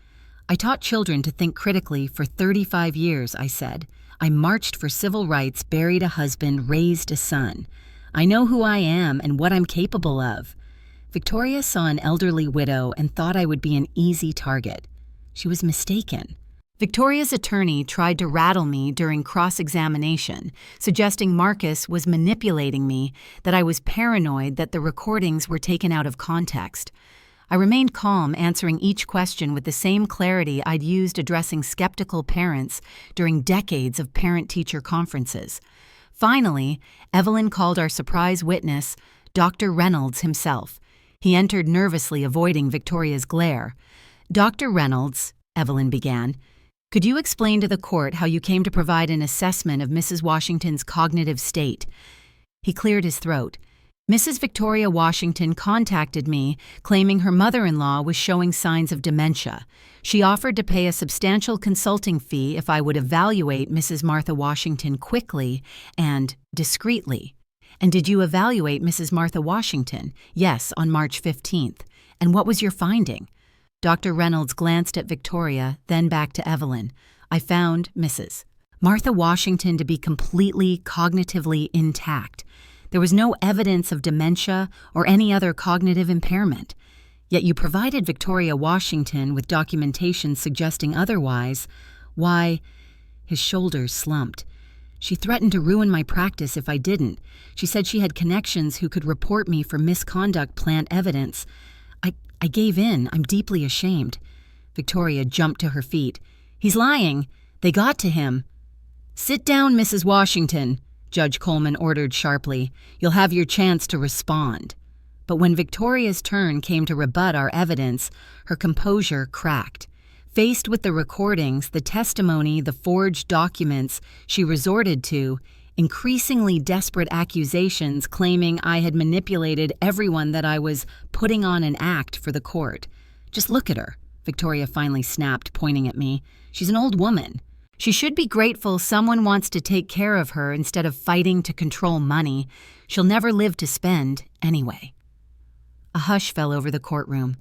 "I taught children to think critically for 35 years, I said. I marched for civil rights, buried a husband, raised a son. I know who I am and what I'm capable of." Victoria saw an elderly widow and thought I would be an easy target. She was mistaken. Victoria's attorney tried to rattle me during cross-examination, suggesting Marcus was manipulating me, that I was paranoid that the recordings were taken out of context. I remained calm, answering each question with the same clarity I'd used addressing skeptical parents during decades of parent-teacher conferences. Finally, Evelyn called our surprise witness, Dr. Reynolds himself. He entered nervously, avoiding Victoria's glare. "Dr. Reynolds," Evelyn began, "could you explain to the court how you came to provide an assessment of Mrs. Washington's cognitive state?" He cleared his throat. "Mrs. Victoria Washington contacted me, claiming her mother-in-law was showing signs of dementia. She offered to pay a substantial consulting fee if I would evaluate Mrs. Martha Washington quickly and discreetly." "And did you evaluate Mrs. Martha Washington?" "Yes, on March 15th. "And what was your finding?" Dr. Reynolds glanced at Victoria, then back to Evelyn. "I found Mrs. Martha Washington to be completely cognitively intact. There was no evidence of dementia or any other cognitive impairment. Yet you provided Victoria Washington with documentation suggesting otherwise. Why?" His shoulders slumped. "She threatened to ruin my practice if I didn't. She said she had connections who could report me for misconduct plant evidence. I gave in. I'm deeply ashamed." Victoria jumped to her feet. "He's lying. They got to him." "Sit down, Mrs. Washington," Judge Coleman ordered sharply. "You'll have your chance to respond." But when Victoria's turn came to rebut our evidence, her composure cracked. Faced with the recordings, the testimony, the forged documents, she resorted to increasingly desperate accusations claiming I had manipulated everyone, that I was putting on an act for the court. "Just look at her," Victoria finally snapped, pointing at me. "She's an old woman. She should be grateful someone wants to take care of her instead of fighting to control money. She'll never live to spend, anyway." A hush fell over the courtroom.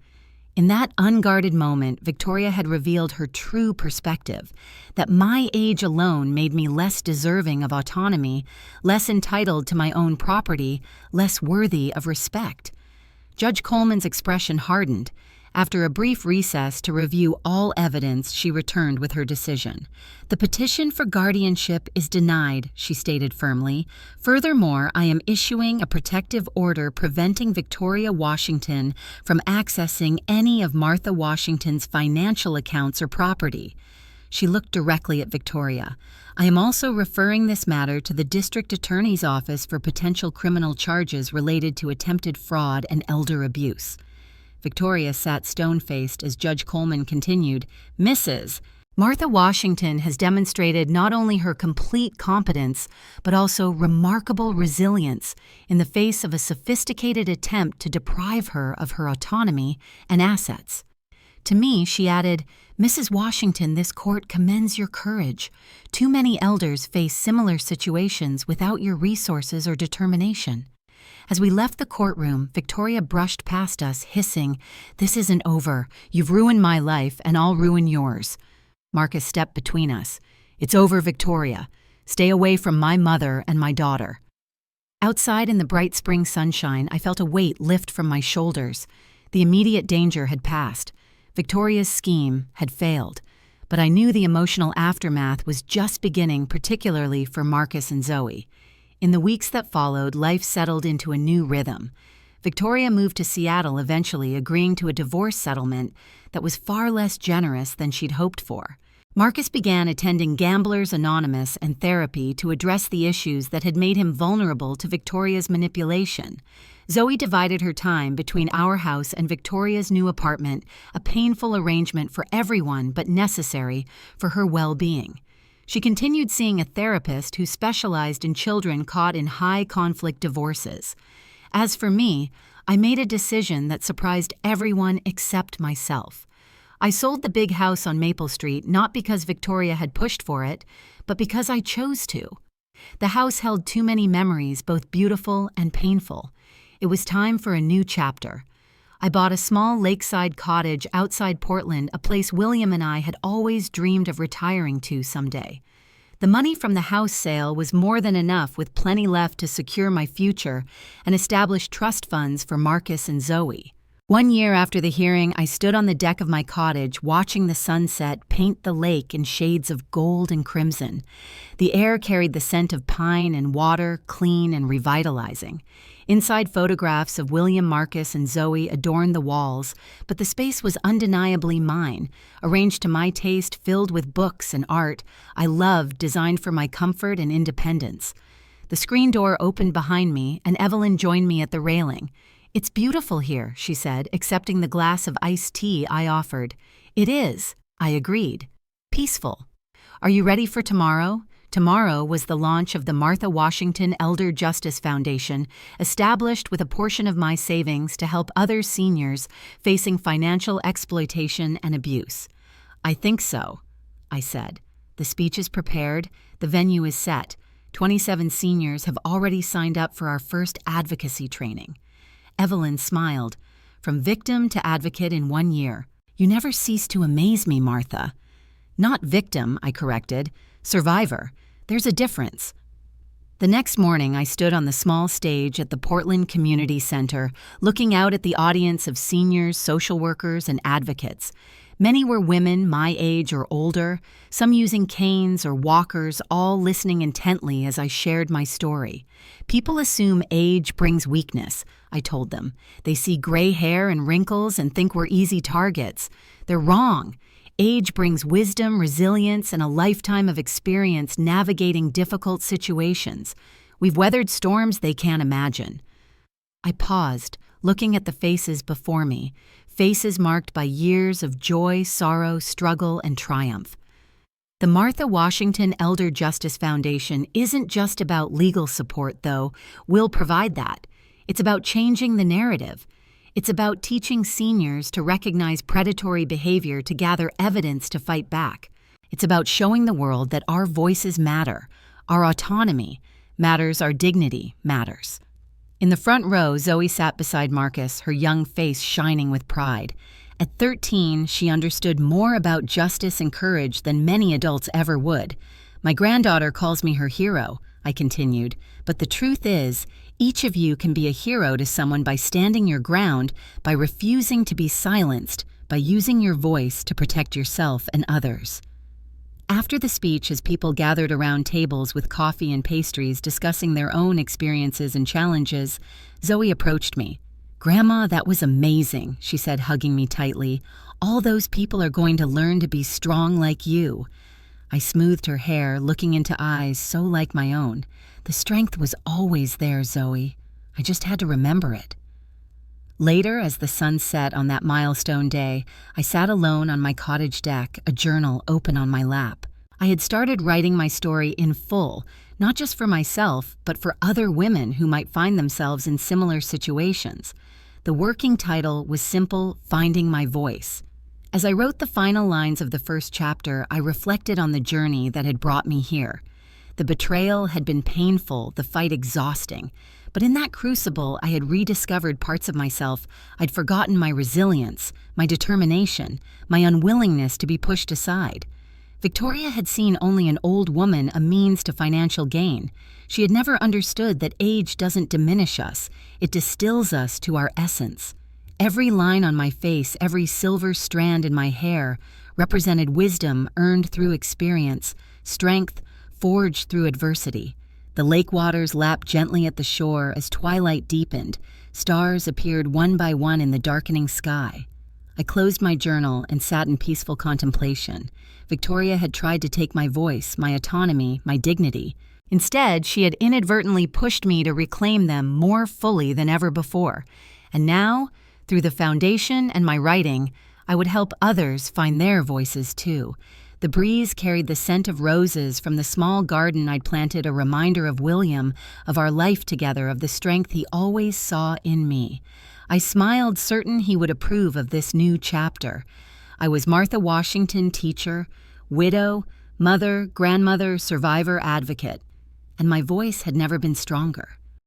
In that unguarded moment, Victoria had revealed her true perspective, that my age alone made me less deserving of autonomy, less entitled to my own property, less worthy of respect. Judge Coleman's expression hardened. After a brief recess to review all evidence, she returned with her decision. "The petition for guardianship is denied," she stated firmly. "Furthermore, I am issuing a protective order preventing Victoria Washington from accessing any of Martha Washington's financial accounts or property." She looked directly at Victoria. "I am also referring this matter to the district attorney's office for potential criminal charges related to attempted fraud and elder abuse." Victoria sat stone-faced as Judge Coleman continued, "Mrs. Martha Washington has demonstrated not only her complete competence, but also remarkable resilience in the face of a sophisticated attempt to deprive her of her autonomy and assets. To me, she added, "Mrs. Washington, this court commends your courage. Too many elders face similar situations without your resources or determination." As we left the courtroom, Victoria brushed past us, hissing, "This isn't over. You've ruined my life, and I'll ruin yours." Marcus stepped between us. "It's over, Victoria. Stay away from my mother and my daughter." Outside in the bright spring sunshine, I felt a weight lift from my shoulders. The immediate danger had passed. Victoria's scheme had failed. But I knew the emotional aftermath was just beginning, particularly for Marcus and Zoe. In the weeks that followed, life settled into a new rhythm. Victoria moved to Seattle eventually, agreeing to a divorce settlement that was far less generous than she'd hoped for. Marcus began attending Gamblers Anonymous and therapy to address the issues that had made him vulnerable to Victoria's manipulation. Zoe divided her time between our house and Victoria's new apartment, a painful arrangement for everyone but necessary for her well-being. She continued seeing a therapist who specialized in children caught in high-conflict divorces. As for me, I made a decision that surprised everyone except myself. I sold the big house on Maple Street not because Victoria had pushed for it, but because I chose to. The house held too many memories, both beautiful and painful. It was time for a new chapter. I bought a small lakeside cottage outside Portland, a place William and I had always dreamed of retiring to someday. The money from the house sale was more than enough, with plenty left to secure my future and establish trust funds for Marcus and Zoe. 1 year after the hearing, I stood on the deck of my cottage, watching the sunset paint the lake in shades of gold and crimson. The air carried the scent of pine and water, clean and revitalizing. Inside, photographs of William, Marcus, and Zoe adorned the walls, but the space was undeniably mine, arranged to my taste, filled with books and art I loved, designed for my comfort and independence. The screen door opened behind me, and Evelyn joined me at the railing. "It's beautiful here," she said, accepting the glass of iced tea I offered. "It is," I agreed. "Peaceful. Are you ready for tomorrow?" Tomorrow was the launch of the Martha Washington Elder Justice Foundation, established with a portion of my savings to help other seniors facing financial exploitation and abuse. "I think so," I said. "The speech is prepared. The venue is set. 27 seniors have already signed up for our first advocacy training." Evelyn smiled. "From victim to advocate in 1 year. You never cease to amaze me, Martha." "Not victim," I corrected. "Survivor. There's a difference." The next morning, I stood on the small stage at the Portland Community Center, looking out at the audience of seniors, social workers, and advocates. Many were women my age or older, some using canes or walkers, all listening intently as I shared my story. "People assume age brings weakness," I told them. "They see gray hair and wrinkles and think we're easy targets. They're wrong. Age brings wisdom, resilience, and a lifetime of experience navigating difficult situations. We've weathered storms they can't imagine." I paused, looking at the faces before me, faces marked by years of joy, sorrow, struggle, and triumph. The Martha Washington Elder Justice Foundation isn't just about legal support, though. We'll provide that. It's about changing the narrative. It's about teaching seniors to recognize predatory behavior, to gather evidence to fight back. It's about showing the world that our voices matter, our autonomy matters, our dignity matters. In the front row, Zoe sat beside Marcus, her young face shining with pride. At 13, she understood more about justice and courage than many adults ever would. "My granddaughter calls me her hero," I continued, "but the truth is, each of you can be a hero to someone by standing your ground, by refusing to be silenced, by using your voice to protect yourself and others." After the speech, as people gathered around tables with coffee and pastries discussing their own experiences and challenges, Zoe approached me. "Grandma, that was amazing," she said, hugging me tightly. "All those people are going to learn to be strong like you." I smoothed her hair, looking into eyes so like my own. "The strength was always there, Zoe. I just had to remember it." Later, as the sun set on that milestone day, I sat alone on my cottage deck, a journal open on my lap. I had started writing my story in full, not just for myself, but for other women who might find themselves in similar situations. The working title was simple, Finding My Voice. As I wrote the final lines of the first chapter, I reflected on the journey that had brought me here. The betrayal had been painful, the fight exhausting. But in that crucible, I had rediscovered parts of myself. I'd forgotten my resilience, my determination, my unwillingness to be pushed aside. Victoria had seen only an old woman a means to financial gain. She had never understood that age doesn't diminish us, it distills us to our essence. Every line on my face, every silver strand in my hair, represented wisdom earned through experience, strength forged through adversity. The lake waters lapped gently at the shore as twilight deepened. Stars appeared one by one in the darkening sky. I closed my journal and sat in peaceful contemplation. Victoria had tried to take my voice, my autonomy, my dignity. Instead, she had inadvertently pushed me to reclaim them more fully than ever before. And now, through the foundation and my writing, I would help others find their voices too. The breeze carried the scent of roses from the small garden I'd planted, a reminder of William, of our life together, of the strength he always saw in me. I smiled, certain he would approve of this new chapter. I was Martha Washington, teacher, widow, mother, grandmother, survivor, advocate. And my voice had never been stronger.